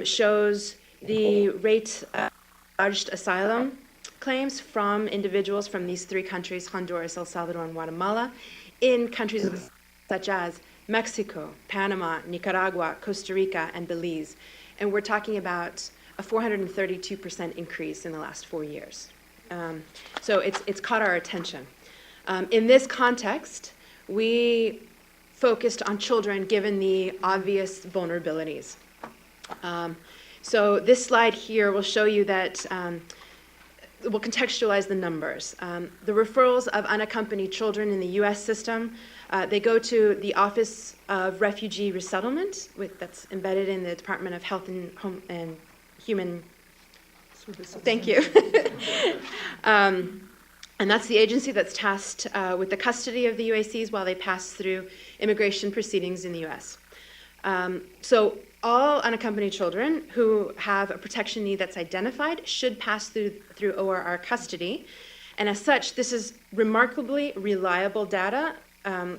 shows the rate of charged asylum claims from individuals from these 3 countries, Honduras, El Salvador, and Guatemala, in countries such as Mexico, Panama, Nicaragua, Costa Rica, and Belize. And we're talking about a 432% increase in the last 4 years. So it's caught our attention. In this context, we focused on children given the obvious vulnerabilities. So this slide here will show you that, will contextualize the numbers. The referrals of unaccompanied children in the U.S. system, they go to the Office of Refugee Resettlement, that's embedded in the Department of Health and Home and Human Services. Thank you. And that's the agency that's tasked with the custody of the UACs while they pass through immigration proceedings in the U.S. So all unaccompanied children who have a protection need that's identified should pass through ORR custody. And as such, this is remarkably reliable data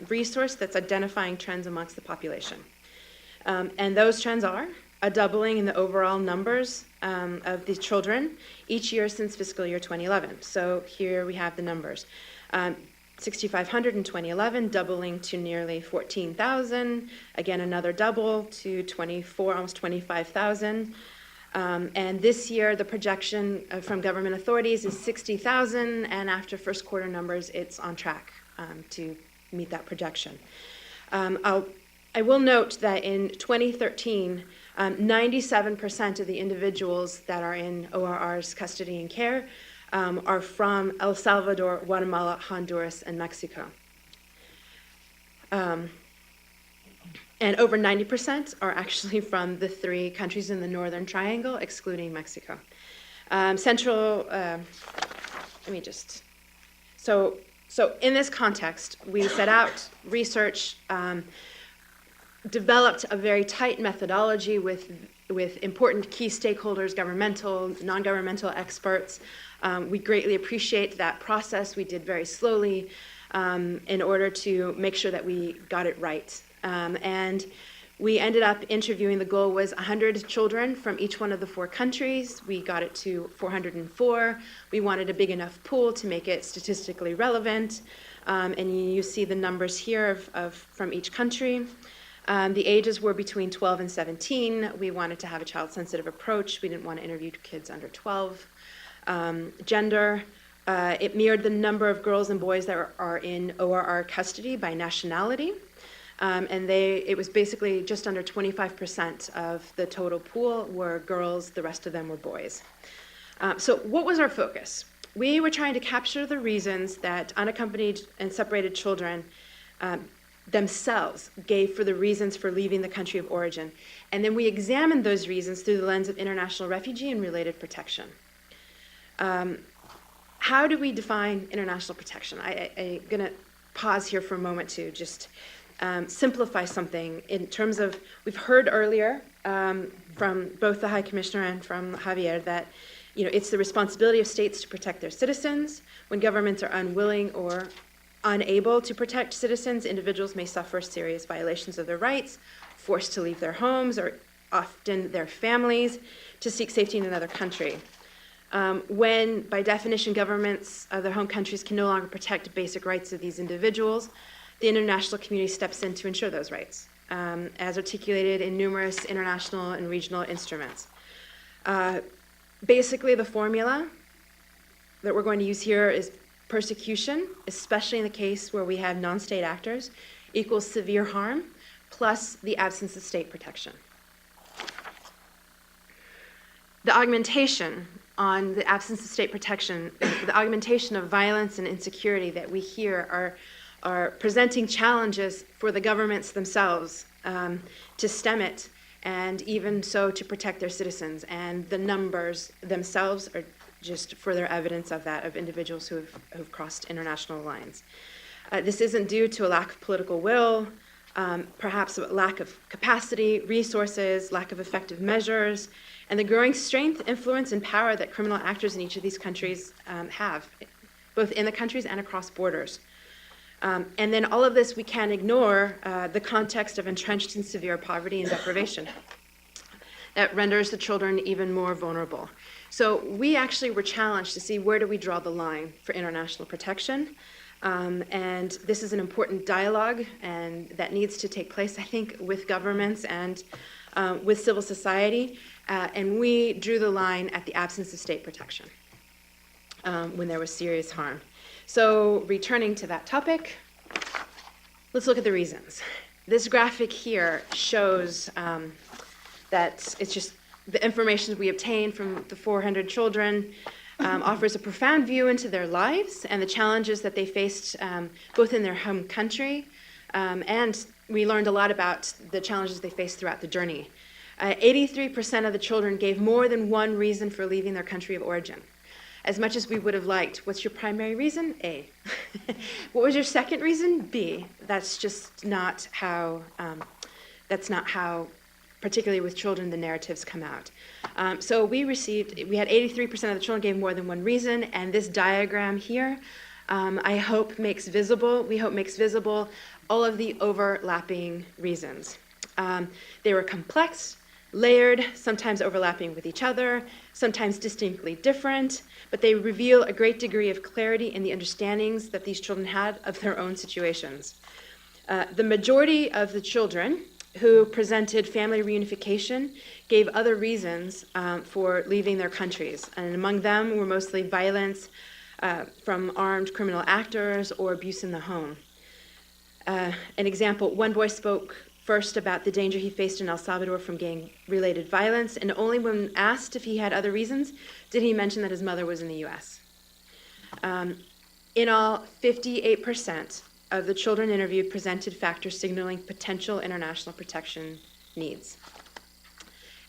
resource that's identifying trends amongst the population. And those trends are a doubling in the overall numbers of these children each year since fiscal year 2011. So here we have the numbers. 6,500 in 2011, doubling to nearly 14,000. Again, another double to 24, almost 25,000. And this year, the projection from government authorities is 60,000, and after first quarter numbers, it's on track to meet that projection. I will note that in 2013, 97% of the individuals that are in ORR's custody and care are from El Salvador, Guatemala, Honduras, and Mexico. And over 90% are actually from the 3 countries in the Northern Triangle, excluding Mexico. So in this context, we set out research, developed a very tight methodology with important key stakeholders, governmental, non-governmental experts. We greatly appreciate that process. We did very slowly in order to make sure that we got it right. And we ended up interviewing, the goal was 100 children from each one of the 4 countries. We got it to 404. We wanted a big enough pool to make it statistically relevant. And you see the numbers here from each country. The ages were between 12 and 17. We wanted to have a child-sensitive approach. We didn't want to interview kids under 12. Gender, it mirrored the number of girls and boys that are in ORR custody by nationality. And it was basically just under 25% of the total pool were girls, the rest of them were boys. So what was our focus? We were trying to capture the reasons that unaccompanied and separated children themselves gave for the reasons for leaving the country of origin. And then we examined those reasons through the lens of international refugee and related protection. How do we define international protection? I'm going to pause here for a moment to just simplify something in terms of, we've heard earlier from both the High Commissioner and from Javier that it's the responsibility of states to protect their citizens. When governments are unwilling or unable to protect citizens, individuals may suffer serious violations of their rights, forced to leave their homes or often their families to seek safety in another country. When, by definition, governments of their home countries can no longer protect basic rights of these individuals, the international community steps in to ensure those rights, as articulated in numerous international and regional instruments. Basically, the formula that we're going to use here is persecution, especially in the case where we have non-state actors, equals severe harm, plus the absence of state protection. The augmentation on the absence of state protection, the augmentation of violence and insecurity that we hear are presenting challenges for the governments themselves to stem it, and even so to protect their citizens. And the numbers themselves are just further evidence of that, of individuals who have crossed international lines. This isn't due to a lack of political will, perhaps a lack of capacity, resources, lack of effective measures, and the growing strength, influence, and power that criminal actors in each of these countries have, both in the countries and across borders. And then all of this, we can't ignore the context of entrenched and severe poverty and deprivation that renders the children even more vulnerable. So we actually were challenged to see where do we draw the line for international protection. And this is an important dialogue and that needs to take place, I think, with governments and with civil society. And we drew the line at the absence of state protection when there was serious harm. So returning to that topic, let's look at the reasons. This graphic here shows that it's just the information we obtained from the 400 children offers a profound view into their lives and the challenges that they faced both in their home country, and we learned a lot about the challenges they faced throughout the journey. 83% of the children gave more than one reason for leaving their country of origin. As much as we would have liked, what's your primary reason? A. What was your second reason? B. That's just not how, particularly with children, the narratives come out. So we had 83% of the children gave more than one reason, and this diagram here, we hope makes visible all of the overlapping reasons. They were complex, layered, sometimes overlapping with each other, sometimes distinctly different, but they reveal a great degree of clarity in the understandings that these children had of their own situations. The majority of the children who presented family reunification gave other reasons for leaving their countries, and among them were mostly violence from armed criminal actors or abuse in the home. An example, one boy spoke first about the danger he faced in El Salvador from gang-related violence, and only when asked if he had other reasons did he mention that his mother was in the U.S. In all, 58% of the children interviewed presented factors signaling potential international protection needs.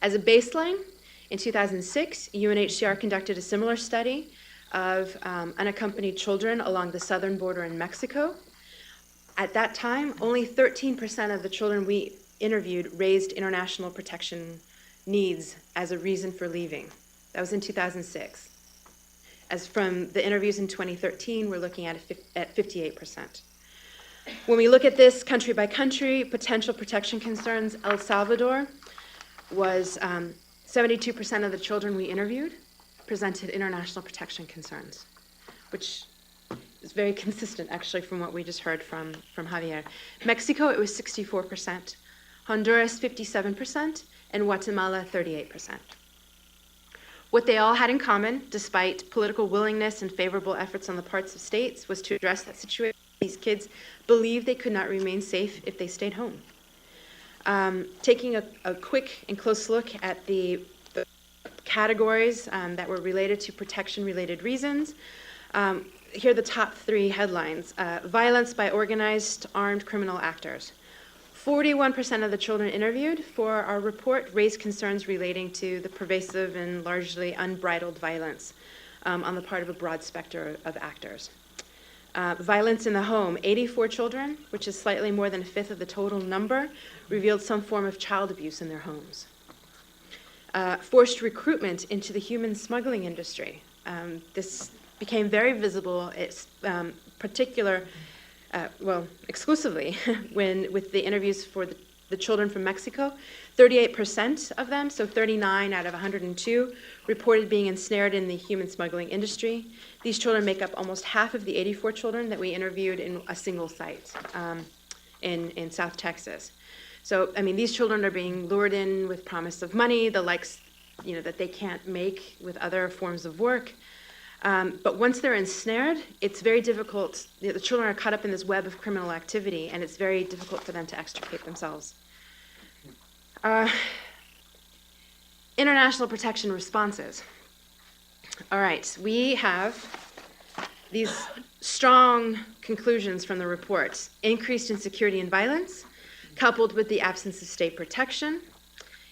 As a baseline, in 2006, UNHCR conducted a similar study of unaccompanied children along the southern border in Mexico. At that time, only 13% of the children we interviewed raised international protection needs as a reason for leaving. That was in 2006. As from the interviews in 2013, we're looking at 58%. When we look at this country by country, potential protection concerns, El Salvador was 72% of the children we interviewed presented international protection concerns, which is very consistent, actually, from what we just heard from Javier. Mexico, it was 64%, Honduras, 57%, and Guatemala, 38%. What they all had in common, despite political willingness and favorable efforts on the parts of states, was to address that situation. These kids believed they could not remain safe if they stayed home. Taking a quick and close look at the categories that were related to protection-related reasons, here are the top three headlines. Violence by organized armed criminal actors. 41% of the children interviewed for our report raised concerns relating to the pervasive and largely unbridled violence on the part of a broad spectrum of actors. Violence in the home, 84 children, which is slightly more than a fifth of the total number, revealed some form of child abuse in their homes. Forced recruitment into the human smuggling industry. This became very visible, exclusively with the interviews for the children from Mexico. 38% of them, so 39 out of 102, reported being ensnared in the human smuggling industry. These children make up almost half of the 84 children that we interviewed in a single site in South Texas. So, I mean, these children are being lured in with promise of money, the likes, that they can't make with other forms of work. But once they're ensnared, it's very difficult. The children are caught up in this web of criminal activity, and it's very difficult for them to extricate themselves. International protection responses. All right, we have these strong conclusions from the report. Increased insecurity and violence, coupled with the absence of state protection,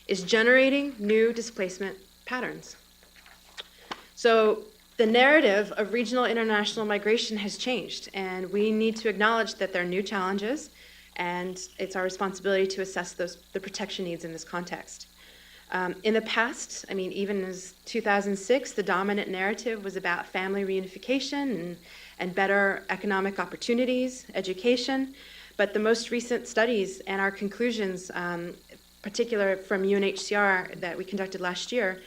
is generating new displacement patterns. So the narrative of regional international migration has changed, and we need to acknowledge that there are new challenges, and it's our responsibility to assess the protection needs in this context. In the past, I mean, even as 2006, the dominant narrative was about family reunification and better economic opportunities, education, but the most recent studies and our conclusions, particular from UNHCR that we conducted last year,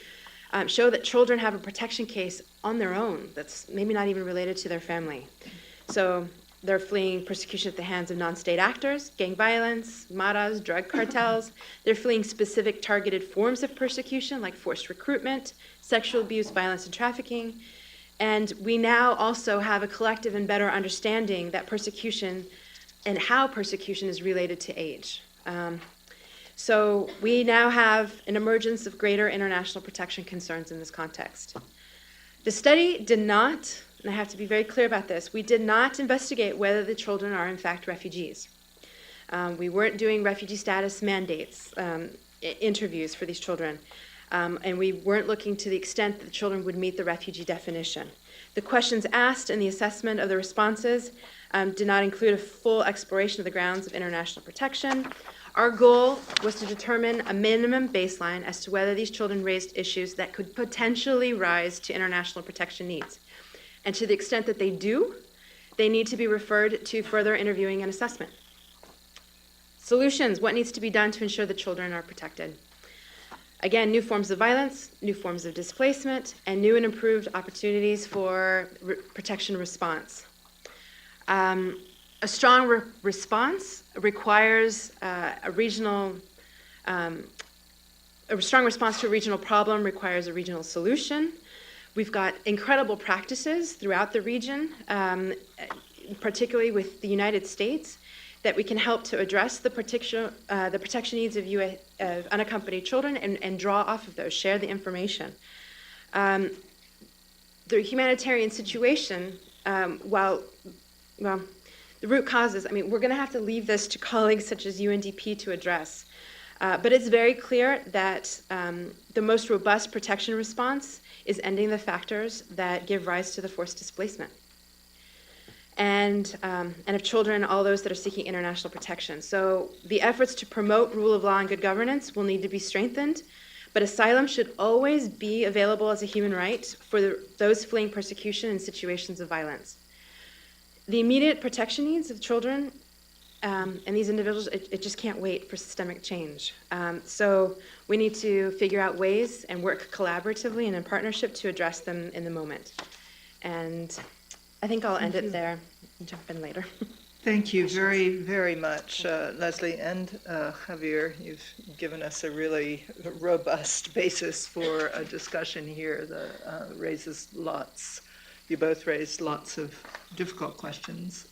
show that children have a protection case on their own that's maybe not even related to their family. So they're fleeing persecution at the hands of non-state actors, gang violence, maras, drug cartels. They're fleeing specific targeted forms of persecution like forced recruitment, sexual abuse, violence, and trafficking. And we now also have a collective and better understanding that persecution and how persecution is related to age. So we now have an emergence of greater international protection concerns in this context. The study did not, and I have to be very clear about this, we did not investigate whether the children are in fact refugees. We weren't doing refugee status mandates, interviews for these children, and we weren't looking to the extent that the children would meet the refugee definition. The questions asked and the assessment of the responses did not include a full exploration of the grounds of international protection. Our goal was to determine a minimum baseline as to whether these children raised issues that could potentially rise to international protection needs. And to the extent that they do, they need to be referred to further interviewing and assessment. Solutions, what needs to be done to ensure the children are protected? Again, new forms of violence, new forms of displacement, and new and improved opportunities for protection response. A strong response requires a strong response to a regional problem requires a regional solution. We've got incredible practices throughout the region, particularly with the United States, that we can help to address the protection needs of unaccompanied children and draw off of those, share the information. The humanitarian situation, the root causes, I mean, we're going to have to leave this to colleagues such as UNDP to address. But it's very clear that the most robust protection response is ending the factors that give rise to the forced displacement. And of children, all those that are seeking international protection. So the efforts to promote rule of law and good governance will need to be strengthened, but asylum should always be available as a human right for those fleeing persecution in situations of violence. The immediate protection needs of children and these individuals, it just can't wait for systemic change. So we need to figure out ways and work collaboratively and in partnership to address them in the moment. And I think I'll end it there and jump in later. Thank you very, very much, Leslie and Javier. You've given us a really robust basis for a discussion here that raises you both raised lots of difficult questions.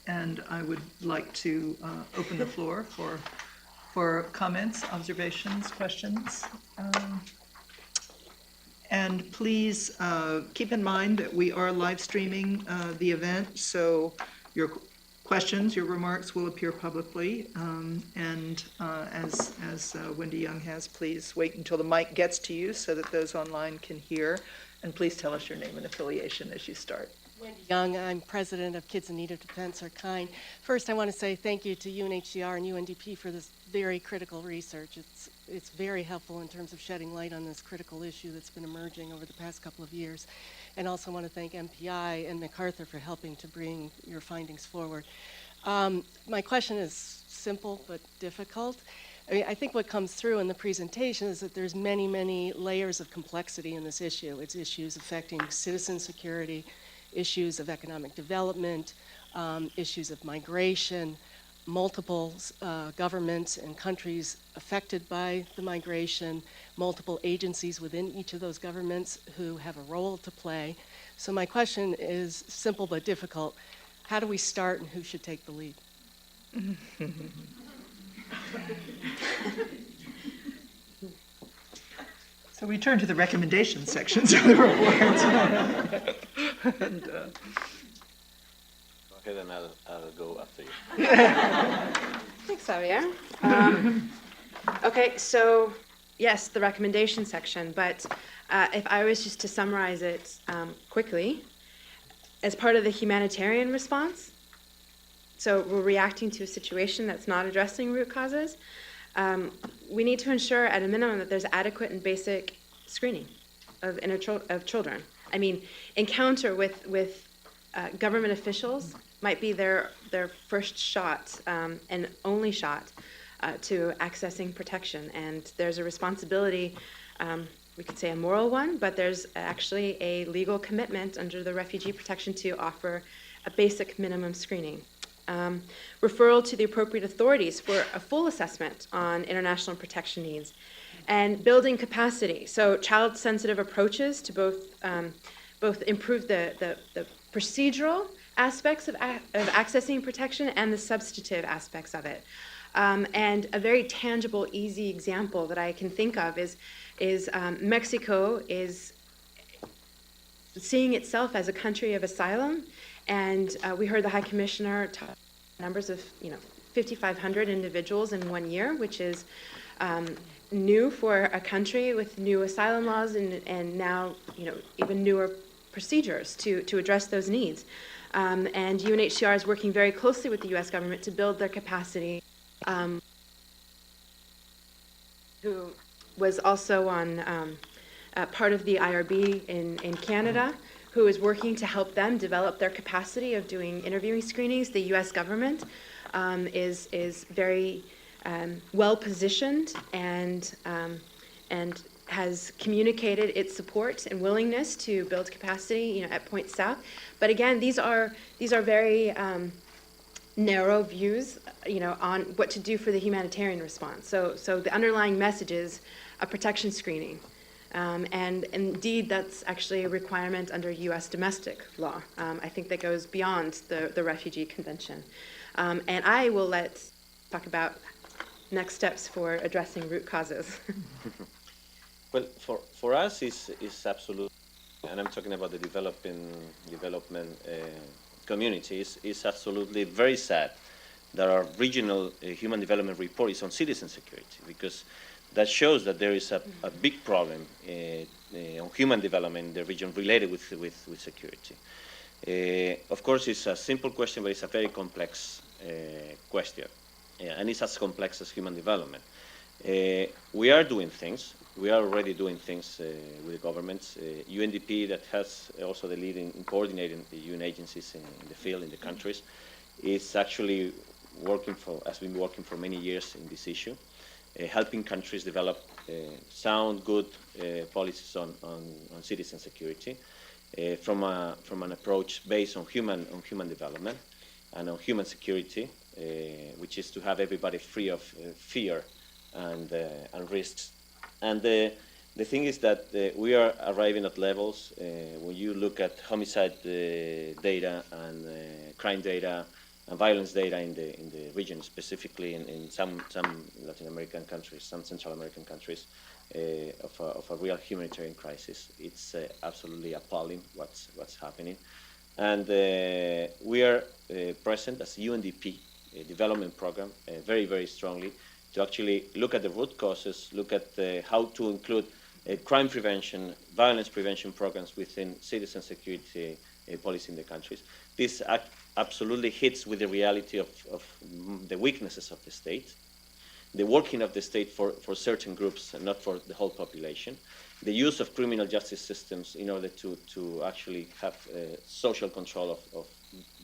And I would like to open the floor for comments, observations, questions. And please keep in mind that we are live streaming the event, so your questions, your remarks will appear publicly. And as Wendy Young has, please wait until the mic gets to you so that those online can hear. And please tell us your name and affiliation as you start. Wendy Young, I'm president of Kids in Need of Defense or KIND. First, I want to say thank you to UNHCR and UNDP for this very critical research. It's very helpful in terms of shedding light on this critical issue that's been emerging over the past couple of years. And also want to thank MPI and MacArthur for helping to bring your findings forward. My question is simple but difficult. I think what comes through in the presentation is that there's many, many layers of complexity in this issue. It's issues affecting citizen security, issues of economic development, issues of migration, multiple governments and countries affected by the migration, multiple agencies within each of those governments who have a role to play. So my question is simple but difficult. How do we start and who should take the lead? So we turn to the recommendation sections of the report. And, Go ahead and I'll go after you. Thanks, Javier. Okay, so yes, the recommendation section, but if I was just to summarize it quickly, as part of the humanitarian response, so we're reacting to a situation that's not addressing root causes, we need to ensure at a minimum that there's adequate and basic screening of children. I mean, encounter with government officials might be their first shot and only shot to accessing protection. And there's a responsibility, we could say a moral one, but there's actually a legal commitment under the Refugee Protection to offer a basic minimum screening. Referral to the appropriate authorities for a full assessment on international protection needs, and building capacity. So child-sensitive approaches to both improve the procedural aspects of accessing protection and the substantive aspects of it. And a very tangible, easy example that I can think of is Mexico is seeing itself as a country of asylum, and we heard the High Commissioner talk about numbers of 5,500 individuals in 1 year, which is new for a country with new asylum laws and now even newer procedures to address those needs. And UNHCR is working very closely with the U.S. government to build their capacity. Who was also on part of the IRB in Canada, who is working to help them develop their capacity of doing interviewing screenings. The U.S. government is very well positioned and has communicated its support and willingness to build capacity, at Point South. But again, these are very narrow views, on what to do for the humanitarian response. So the underlying message is a protection screening. And indeed, that's actually a requirement under U.S. domestic law. I think that goes beyond the Refugee Convention. And I will talk about next steps for addressing root causes. Well, for us, it's absolute, and I'm talking about the development communities, it's absolutely very sad that our regional human development report is on citizen security, because that shows that there is a big problem on human development in the region related with security. Of course, it's a simple question, but it's a very complex question, and it's as complex as human development. We are doing things. We are already doing things with the governments. UNDP, that has also the lead in coordinating the UN agencies in the field, in the countries, is actually has been working for many years in this issue, helping countries develop sound, good policies on citizen security from an approach based on human development and on human security, which is to have everybody free of fear and risks. And the thing is that we are arriving at levels, when you look at homicide data and crime data and violence data in the region, specifically in some Latin American countries, some Central American countries, of a real humanitarian crisis. It's absolutely appalling what's happening. And we are present as UNDP development program very, very strongly to actually look at the root causes, look at how to include crime prevention, violence prevention programs within citizen security policy in the countries. This absolutely hits with the reality of the weaknesses of the state, the working of the state for certain groups and not for the whole population, the use of criminal justice systems in order to actually have social control of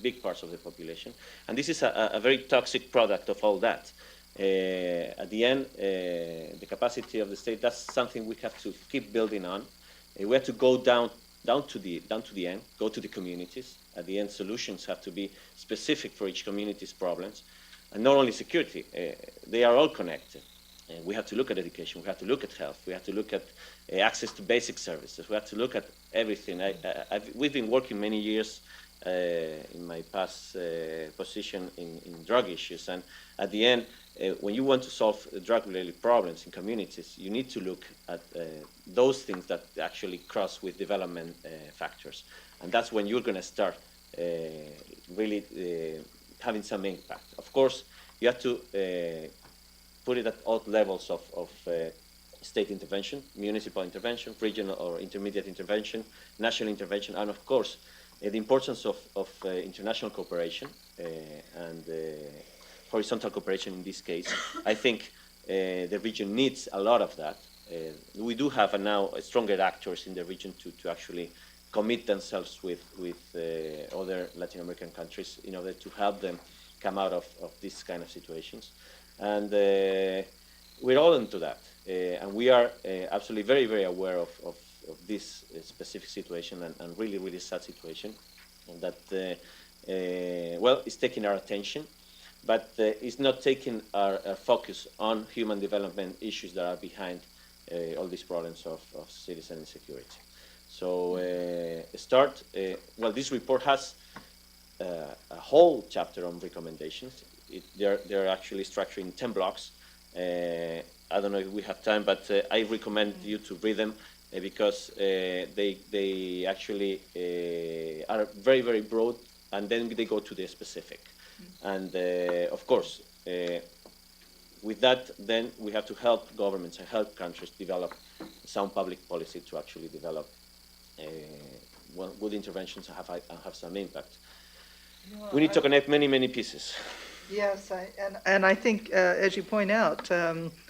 big parts of the population. And this is a very toxic product of all that. At the end, the capacity of the state, that's something we have to keep building on. We have to go down to the end, go to the communities. At the end, solutions have to be specific for each community's problems. And not only security, they are all connected. We have to look at education, we have to look at health, we have to look at access to basic services, we have to look at everything. We've been working many years in my past position in drug issues, and at the end, when you want to solve drug-related problems in communities, you need to look at those things that actually cross with development factors. And that's when you're going to start really having some impact. Of course, you have to put it at all levels of state intervention, municipal intervention, regional or intermediate intervention, national intervention, and of course, the importance of international cooperation and horizontal cooperation in this case. I think the region needs a lot of that. We do have now stronger actors in the region to actually commit themselves with other Latin American countries in order to help them come out of these kind of situations. And we're all into that. And we are absolutely very, very aware of this specific situation and really, really sad situation. And that, well, it's taking our attention, but it's not taking our focus on human development issues that are behind all these problems of citizen insecurity. So well, this report has a whole chapter on recommendations. They're actually structured in 10 blocks. I don't know if we have time, but I recommend you to read them because they actually are very, very broad, and then they go to the specific. And of course, with that, then we have to help governments and help countries develop sound public policy to actually develop well, good interventions and have some impact. We need to connect many, many pieces. Yes, and I think, as you point out,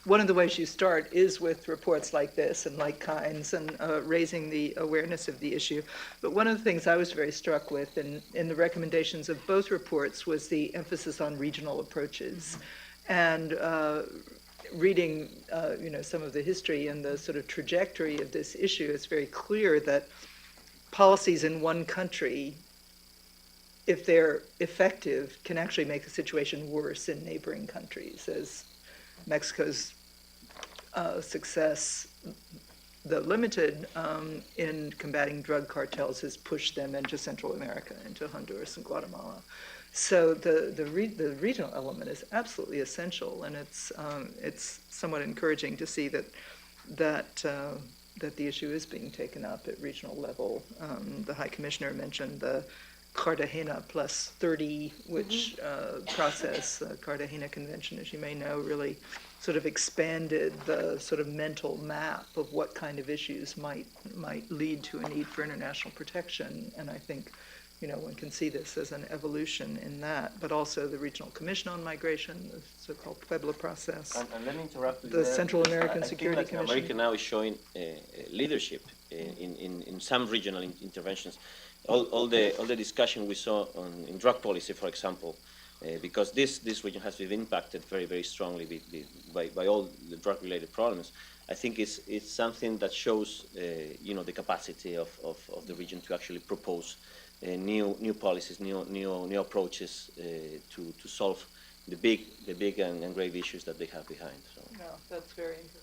one of the ways you start is with reports like this and like kinds and raising the awareness of the issue. But one of the things I was very struck with in the recommendations of both reports was the emphasis on regional approaches. And reading, some of the history and the sort of trajectory of this issue, it's very clear that policies in one country, if they're effective, can actually make the situation worse in neighboring countries, as Mexico's success, though limited, in combating drug cartels has pushed them into Central America, into Honduras and Guatemala. So the regional element is absolutely essential, and it's somewhat encouraging to see that the issue is being taken up at regional level. The High Commissioner mentioned the Cartagena plus 30, which process, the Cartagena Convention, as you may know, really sort of expanded the sort of mental map of what kind of issues might lead to a need for international protection. And I think, one can see this as an evolution in that, but also the Regional Commission on Migration, the so-called Puebla process. And let me interrupt you the there, Central American I Security think Latin Commission. America now is showing leadership in some regional interventions. All the discussion we saw in drug policy, for example, because this region has been impacted very, very strongly by all the drug-related problems. I think it's something that shows, the capacity of the region to actually propose new policies, new approaches to solve the big and grave issues that they have behind. So. No, that's very encouraging.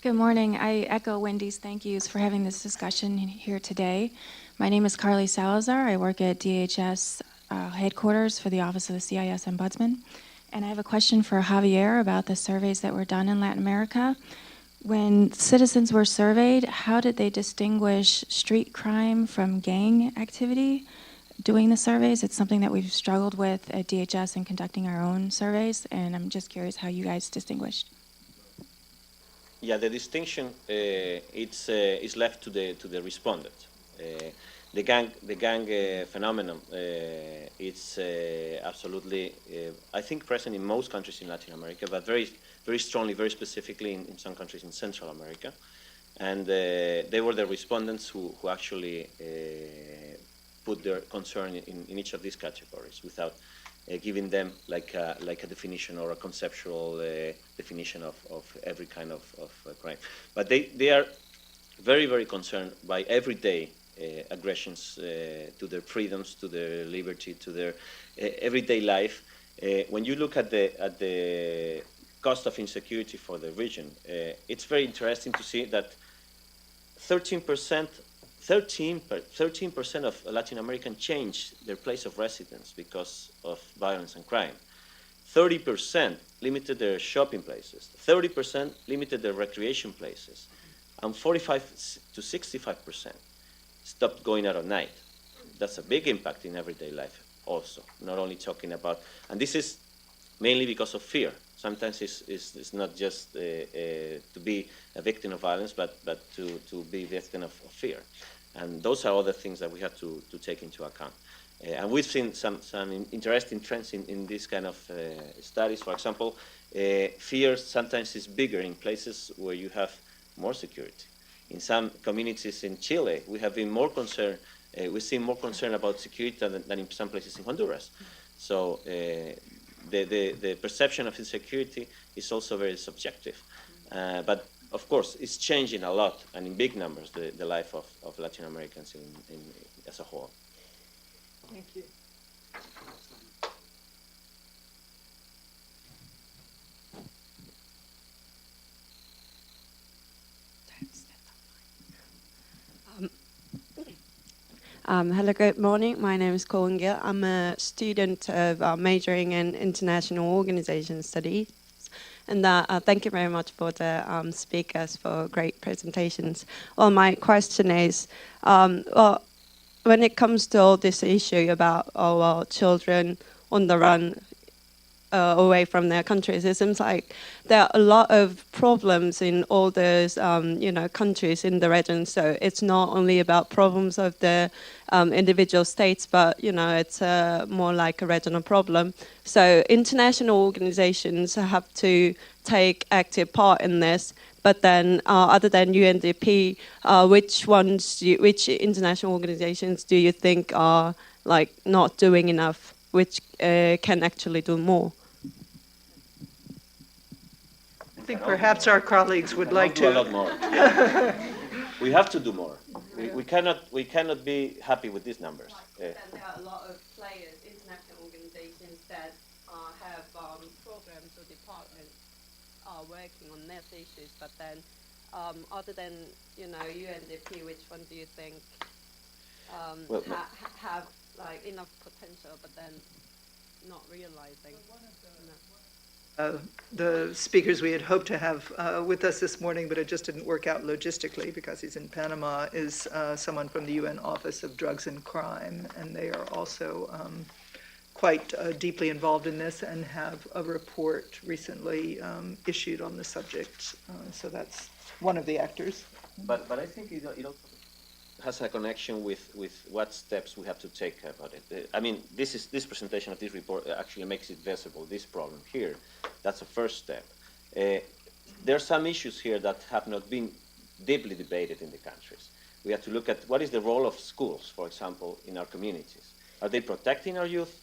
Good morning. I echo Wendy's thank yous for having this discussion here today. My name is Carly Salazar. I work at DHS headquarters for the Office of the CIS Ombudsman. And I have a question for Javier about the surveys that were done in Latin America. When citizens were surveyed, how did they distinguish street crime from gang activity doing the surveys? It's something that we've struggled with at DHS in conducting our own surveys, and I'm just curious how you guys distinguished. Yeah, the distinction is left to the respondent. The gang phenomenon it's absolutely I think present in most countries in Latin America, but very strongly, very specifically in some countries in Central America, and they were the respondents who actually put their concern in each of these categories without giving them like a definition or a conceptual definition of every kind of crime. But they are very, very concerned by everyday aggressions to their freedoms, to their liberty, to their everyday life. When you look at the cost of insecurity for the region, it's very interesting to see that 13% of Latin Americans changed their place of residence because of violence and crime. 30% limited their shopping places. 30% limited their recreation places. And 45 to 65% stopped going out at night. That's a big impact in everyday life also, not only talking about, and this is mainly because of fear. Sometimes it's not just to be a victim of violence, but to be a victim of fear. And those are other things that we have to take into account. And we've seen some interesting trends in these kind of studies. For example, fear sometimes is bigger in places where you have more security. In some communities in Chile, we have been more concerned, we've seen more concern about security than in some places in Honduras. So the perception of insecurity is also very subjective. But of course, it's changing a lot and in big numbers the life of Latin Americans as a whole. Thank you. Hello, good morning. My name is Colin Gill. I'm a student of majoring in international organization studies. And thank you very much for the speakers for great presentations. Well, my question is, well, when it comes to all this issue about children on the run away from their countries, it seems like there are a lot of problems in all those countries in the region. So it's not only about problems of the individual states, but it's more like a regional problem. So international organizations have to take active part in this. But then, other than UNDP, which international organizations do you think are like not doing enough, which can actually do more? I think perhaps our colleagues would like do a lot to. more. We have to do more. We cannot be happy with these numbers. There are a lot of players, international organizations that have programs or departments working on these issues. But then, other than UNDP, which one do you think have like enough potential, but then not realizing? The speakers we had hoped to have with us this morning, but it just didn't work out logistically because he's in Panama, is someone from the UN Office of Drugs and Crime, and they are also quite deeply involved in this and have a report recently issued on the subject. So that's one of the actors. But I think it also has a connection with what steps we have to take about it. I mean, this presentation of this report actually makes it visible, this problem here. That's the first step. There are some issues here that have not been deeply debated in the countries. We have to look at what is the role of schools, for example, in our communities. Are they protecting our youth?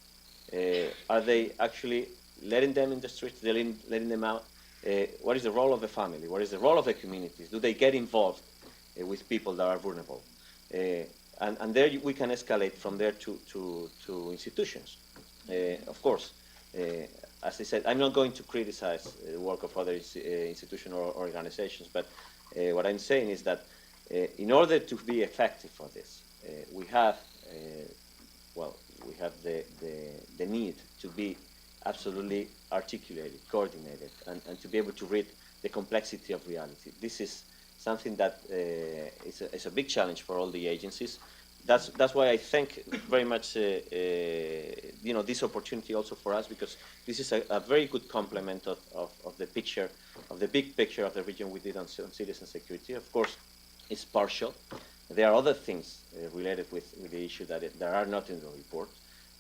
Are they actually letting them in the streets, letting them out? What is the role of the family? What is the role of the communities? Do they get involved with people that are vulnerable? And there we can escalate from there to institutions. Of course, as I said, I'm not going to criticize the work of other institutions or organizations, but what I'm saying is that in order to be effective for this, we have the need to be absolutely articulated, coordinated, and to be able to read the complexity of reality. This is something that is a big challenge for all the agencies. That's why I thank very much this opportunity also for us, because this is a very good complement of the picture of the big picture of the region we did on citizen security. Of course, it's partial. There are other things related with the issue that are not in the report.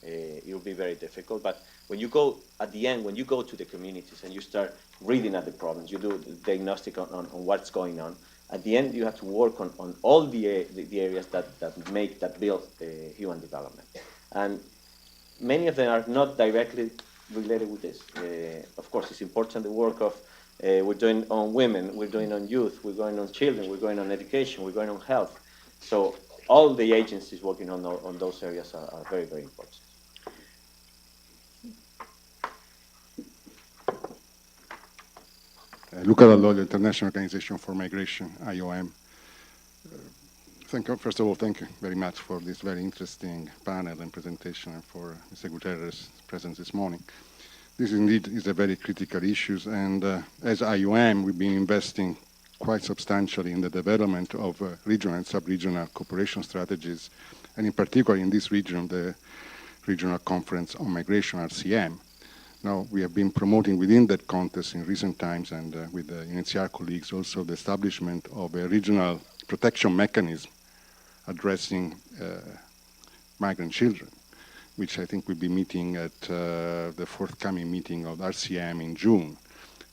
It will be very difficult, but when you go, at the end, when you go to the communities and you start reading at the problems, you do the diagnostic on what's going on, at the end you have to work on all the areas that build human development. And many of them are not directly related with this. Of course, it's important the work of we're doing on women, we're doing on youth, we're going on children, we're going on education, we're going on health. So all the agencies working on those areas are very, very important. Luca Dall'Olio, International Organization for Migration, IOM. First of all, thank you very much for this very interesting panel and presentation, and for Mr. Guterres' presence this morning. This indeed is a very critical issue, and as IOM, we've been investing quite substantially in the development of regional and sub-regional cooperation strategies, and in particular in this region, the Regional Conference on Migration, RCM. Now, we have been promoting within that context in recent times, and with the UNHCR colleagues also, the establishment of a regional protection mechanism addressing migrant children, which I think will be meeting at the forthcoming meeting of RCM in June.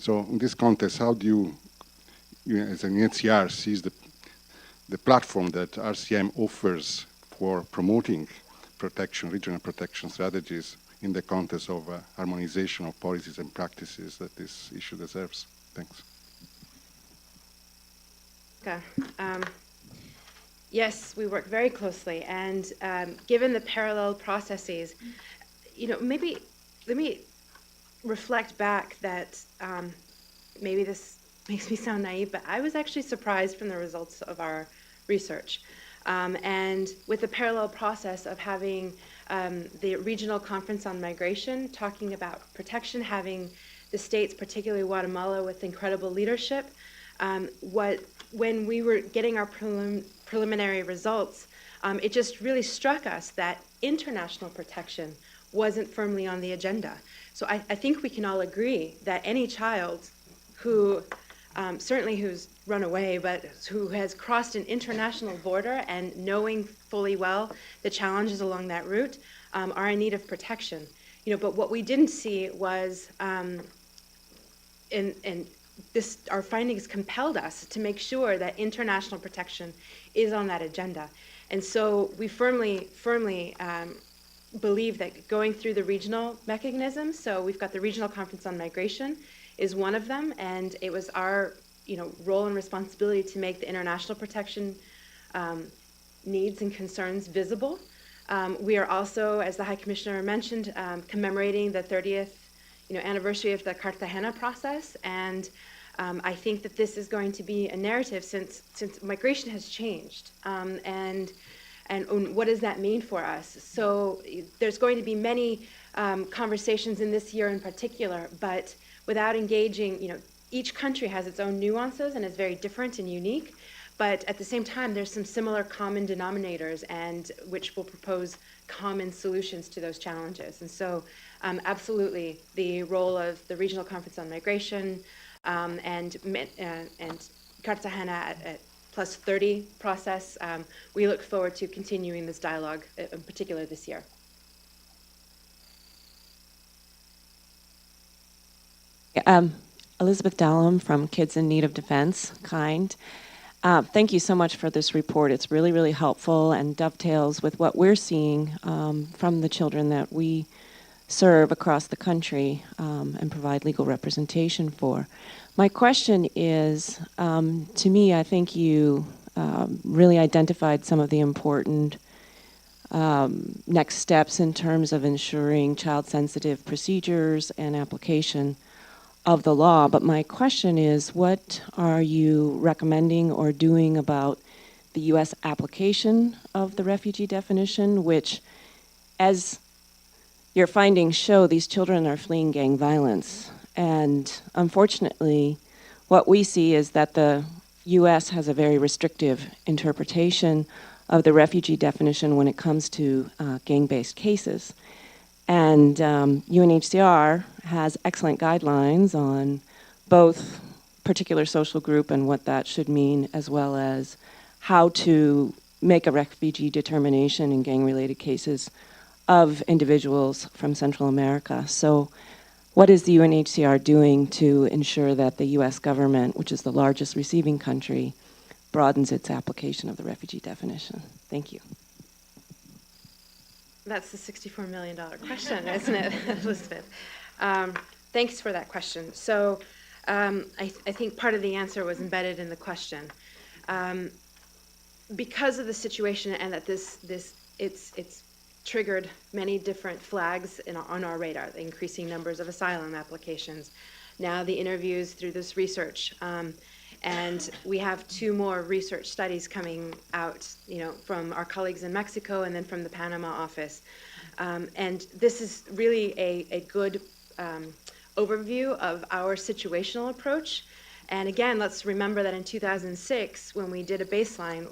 So in this context, how do you as an UNHCR sees the platform that RCM offers for promoting protection, regional protection strategies in the context of harmonization of policies and practices that this issue deserves? Thanks. Okay. Yes, we work very closely, and given the parallel processes, maybe let me reflect back that maybe this makes me sound naive, but I was actually surprised from the results of our research. And with the parallel process of having the Regional Conference on Migration talking about protection, having the states, particularly Guatemala, with incredible leadership, when we were getting our preliminary results, it just really struck us that international protection wasn't firmly on the agenda. So I think we can all agree that any child who, certainly who's run away, but who has crossed an international border and knowing fully well the challenges along that route, are in need of protection. But what we didn't see was, our findings compelled us to make sure that international protection is on that agenda. And so we firmly believe that going through the regional mechanisms, so we've got the Regional Conference on Migration is one of them, and it was our role and responsibility to make the international protection needs and concerns visible. We are also, as the High Commissioner mentioned, commemorating the 30th anniversary of the Cartagena process, and I think that this is going to be a narrative since migration has changed, and what does that mean for us? So there's going to be many conversations in this year in particular, but without engaging, each country has its own nuances and is very different and unique, but at the same time, there's some similar common denominators, and which will propose common solutions to those challenges. And so absolutely, the role of the Regional Conference on Migration and Cartagena at plus 30 process, we look forward to continuing this dialogue, in particular this year. Elizabeth Dallum from Kids in Need of Defense, KIND. Thank you so much for this report. It's really, really helpful and dovetails with what we're seeing from the children that we serve across the country and provide legal representation for. My question is, to me, I think you really identified some of the important next steps in terms of ensuring child-sensitive procedures and application of the law, but my question is, what are you recommending or doing about the U.S. application of the refugee definition, which, as your findings show, these children are fleeing gang violence. And unfortunately, what we see is that the U.S. has a very restrictive interpretation of the refugee definition when it comes to gang-based cases. And UNHCR has excellent guidelines on both particular social group and what that should mean, as well as how to make a refugee determination in gang-related cases of individuals from Central America. So what is the UNHCR doing to ensure that the US government, which is the largest receiving country, broadens its application of the refugee definition? Thank you. That's the $64 million question, isn't it, Elizabeth? Thanks for that question. So I think part of the answer was embedded in the question. Because of the situation and that it's triggered many different flags on our radar, the increasing numbers of asylum applications, now the interviews through this research, and we have 2 more research studies coming out, from our colleagues in Mexico and then from the Panama office. And this is really a good overview of our situational approach. And again, let's remember that in 2006, when we did a baseline,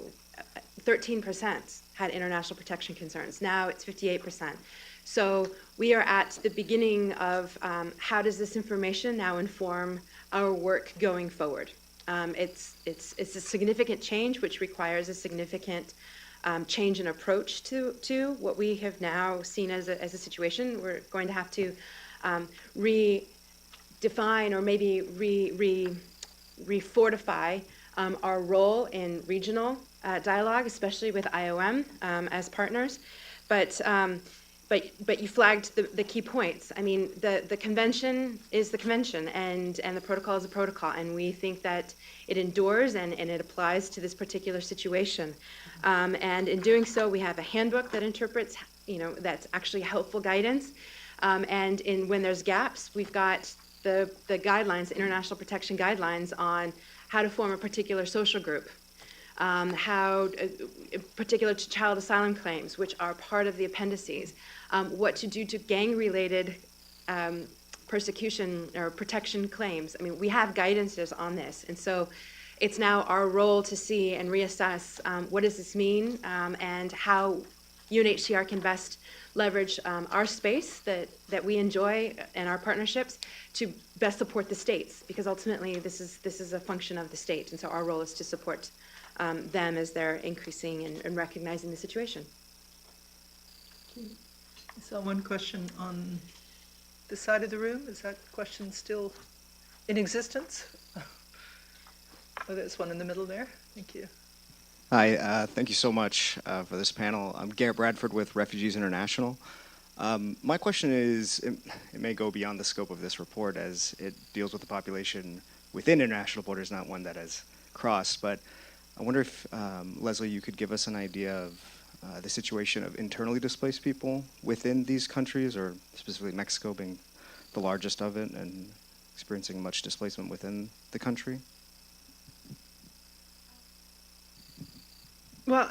13% had international protection concerns. Now it's 58%. So we are at the beginning of how does this information now inform our work going forward? It's a significant change, which requires a significant change in approach to what we have now seen as a situation. We're going to have to redefine or maybe re-fortify our role in regional dialogue, especially with IOM as partners. But you flagged the key points. I mean, the convention is the convention, and the protocol is the protocol, and we think that it endures and it applies to this particular situation. And in doing so, we have a handbook that interprets, that's actually helpful guidance. And when there's gaps, we've got the guidelines, the international protection guidelines on how to form a particular social group. How particular to child asylum claims, which are part of the appendices, what to do to gang-related persecution or protection claims. I mean, we have guidances on this, and so it's now our role to see and reassess what does this mean and how UNHCR can best leverage our space that we enjoy and our partnerships to best support the states, because ultimately this is a function of the state, and so our role is to support them as they're increasing and recognizing the situation. I saw one question on this side of the room. Is that question still in existence? Oh, there's one in the middle there. Thank you. Hi, thank you so much for this panel. I'm Garrett Bradford with Refugees International. My question is, it may go beyond the scope of this report as it deals with the population within international borders, not one that has crossed, but I wonder if, Leslie, you could give us an idea of the situation of internally displaced people within these countries, or specifically Mexico being the largest of it and experiencing much displacement within the country? Well,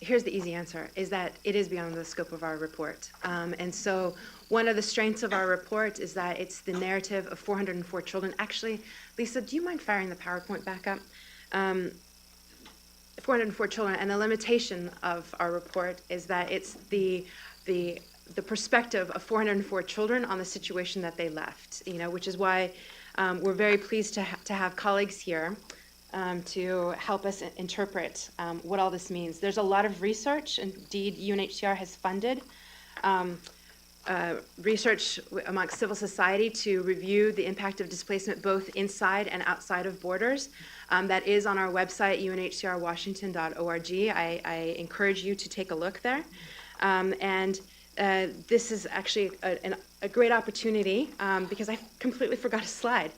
here's the easy answer, is that it is beyond the scope of our report. And so one of the strengths of our report is that it's the narrative of 404 children. Actually, Lisa, do you mind firing the PowerPoint back up? 404 children, and the limitation of our report is that it's the perspective of 404 children on the situation that they left, which is why we're very pleased to have colleagues here to help us interpret what all this means. There's a lot of research. Indeed, UNHCR has funded research amongst civil society to review the impact of displacement both inside and outside of borders. That is on our website, unhcrwashington.org. I encourage you to take a look there. And this is actually a great opportunity because I completely forgot a slide.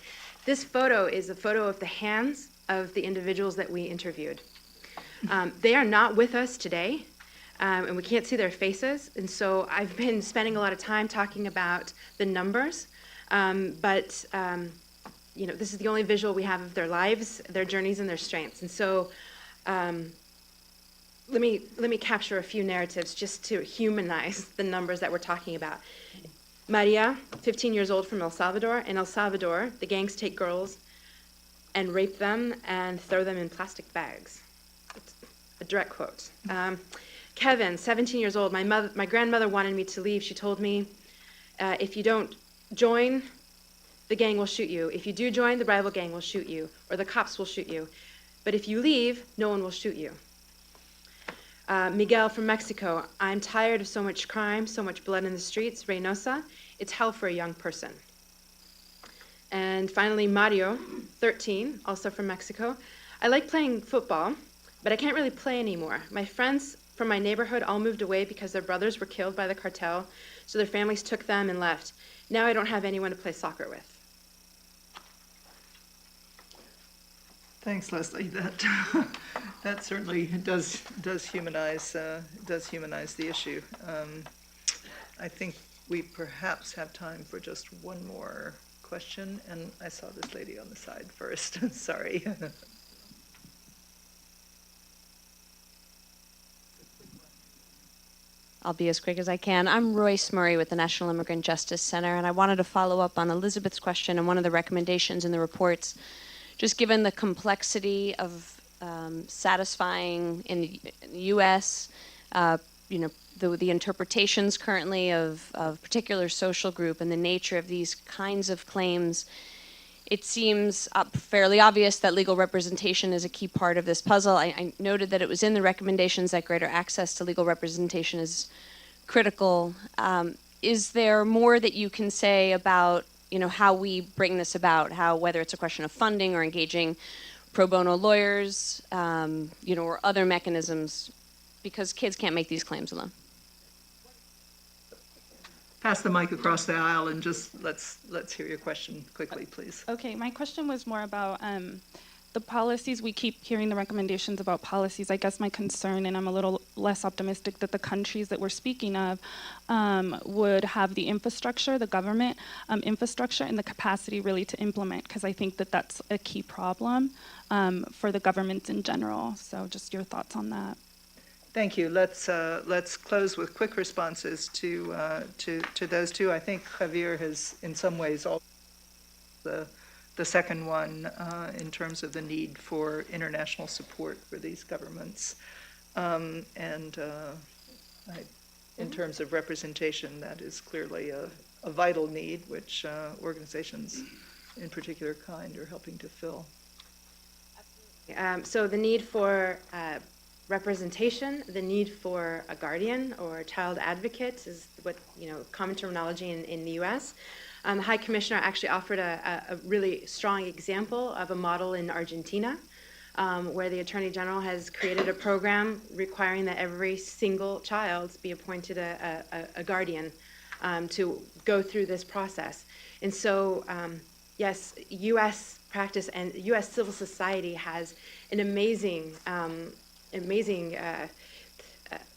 This photo is a photo of the hands of the individuals that we interviewed. They are not with us today. And we can't see their faces, and so I've been spending a lot of time talking about the numbers, but this is the only visual we have of their lives, their journeys, and their strengths. And so let me capture a few narratives just to humanize the numbers that we're talking about. Maria, 15 years old, from El Salvador. In El Salvador, the gangs take girls and rape them and throw them in plastic bags. It's a direct quote. Kevin, 17 years old. My grandmother wanted me to leave. She told me, if you don't join the gang will shoot you. If you do join, the rival gang will shoot you, or the cops will shoot you. But if you leave, no one will shoot you. Miguel from Mexico, I'm tired of so much crime, so much blood in the streets. Reynosa, it's hell for a young person. And finally, Mario, 13, also from Mexico. I like playing football, but I can't really play anymore. My friends from my neighborhood all moved away because their brothers were killed by the cartel, so their families took them and left. Now I don't have anyone to play soccer with. Thanks, Leslie. That certainly does humanize the issue. I think we perhaps have time for just one more question, and I saw this lady on the side first. Sorry. I'll be as quick as I can. I'm Royce Murray with the National Immigrant Justice Center, and I wanted to follow up on Elizabeth's question and one of the recommendations in the reports. Just given the complexity of satisfying in the U.S., the interpretations currently of particular social group and the nature of these kinds of claims, it seems fairly obvious that legal representation is a key part of this puzzle. I noted that it was in the recommendations that greater access to legal representation is critical. Is there more that you can say about how we bring this about, whether it's a question of funding or engaging pro bono lawyers, or other mechanisms, because kids can't make these claims alone? Pass the mic across the aisle and just let's hear your question quickly, please. Okay, my question was more about the policies. We keep hearing the recommendations about policies. I guess my concern, and I'm a little less optimistic that the countries that we're speaking of would have the infrastructure, the government infrastructure, and the capacity really to implement, because I think that that's a key problem for the governments in general. So just your thoughts on that. Thank you. Let's close with quick responses to those two. I think Javier has, in some ways, all the second one in terms of the need for international support for these governments, in terms of representation, that is clearly a vital need, which organizations, in particular kind, are helping to fill. So the need for representation, the need for a guardian or a child advocate is what, common terminology in the U.S. The High Commissioner actually offered a really strong example of a model in Argentina, where the Attorney General has created a program requiring that every single child be appointed a guardian to go through this process. And so, yes, U.S. practice and U.S. civil society has an amazing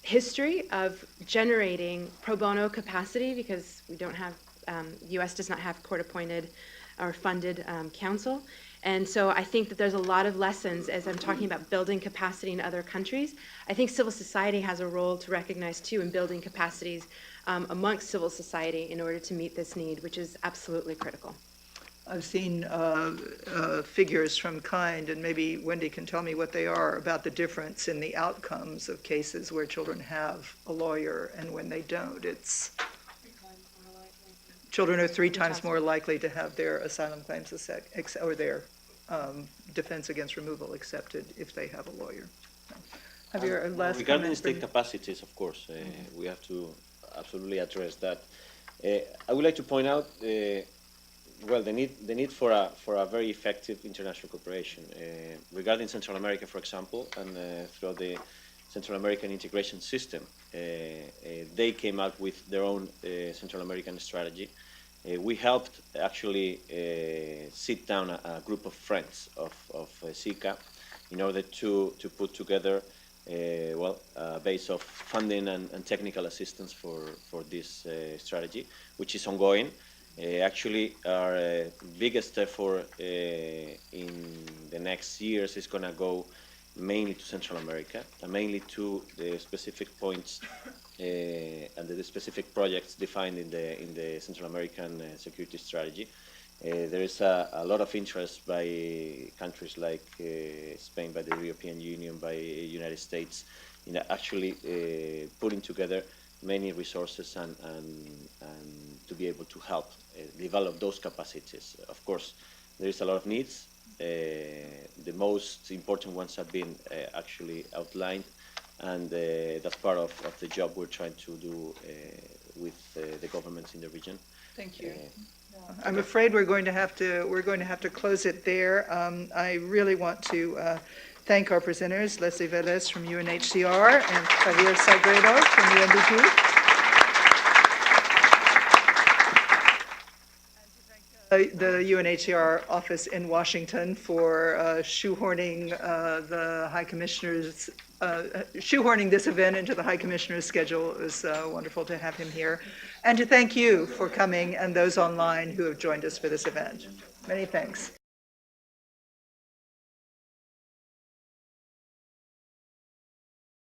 history of generating pro bono capacity, because we don't have, U.S. does not have court-appointed or funded counsel. And so I think that there's a lot of lessons as I'm talking about building capacity in other countries. I think civil society has a role to recognize too in building capacities amongst civil society in order to meet this need, which is absolutely critical. I've seen figures from KIND, and maybe Wendy can tell me what they are, about the difference in the outcomes of cases where children have a lawyer and when they don't. It's children are 3 times more likely to have their asylum claims or their defense against removal accepted if they have a lawyer. Have your last regarding state capacities, of course, we have to absolutely address that. I would like to point out well, the need for a very effective international cooperation regarding Central America, for example, and throughout the Central American integration system. They came out with their own Central American strategy. We helped actually sit down a group of friends of SICA in order to put together a base of funding and technical assistance for this strategy, which is ongoing. Actually, our biggest effort in the next years is going to go mainly to Central America, and mainly to the specific points and the specific projects defined in the Central American security strategy. There is a lot of interest by countries like Spain, by the European Union, by the United States, in actually putting together many resources and to be able to help develop those capacities. Of course, there is a lot of needs. The most important ones have been actually outlined, and that's part of the job we're trying to do with the governments in the region. Thank you. I'm afraid we're going to have to close it there. I really want to thank our presenters, Leslie Vélez from UNHCR and Javier Sagredo from UNDP. The UNHCR office in Washington for shoehorning the High Commissioner's shoehorning this event into the High Commissioner's schedule. It was wonderful to have him here. And to thank you for coming and those online who have joined us for this event. Many thanks.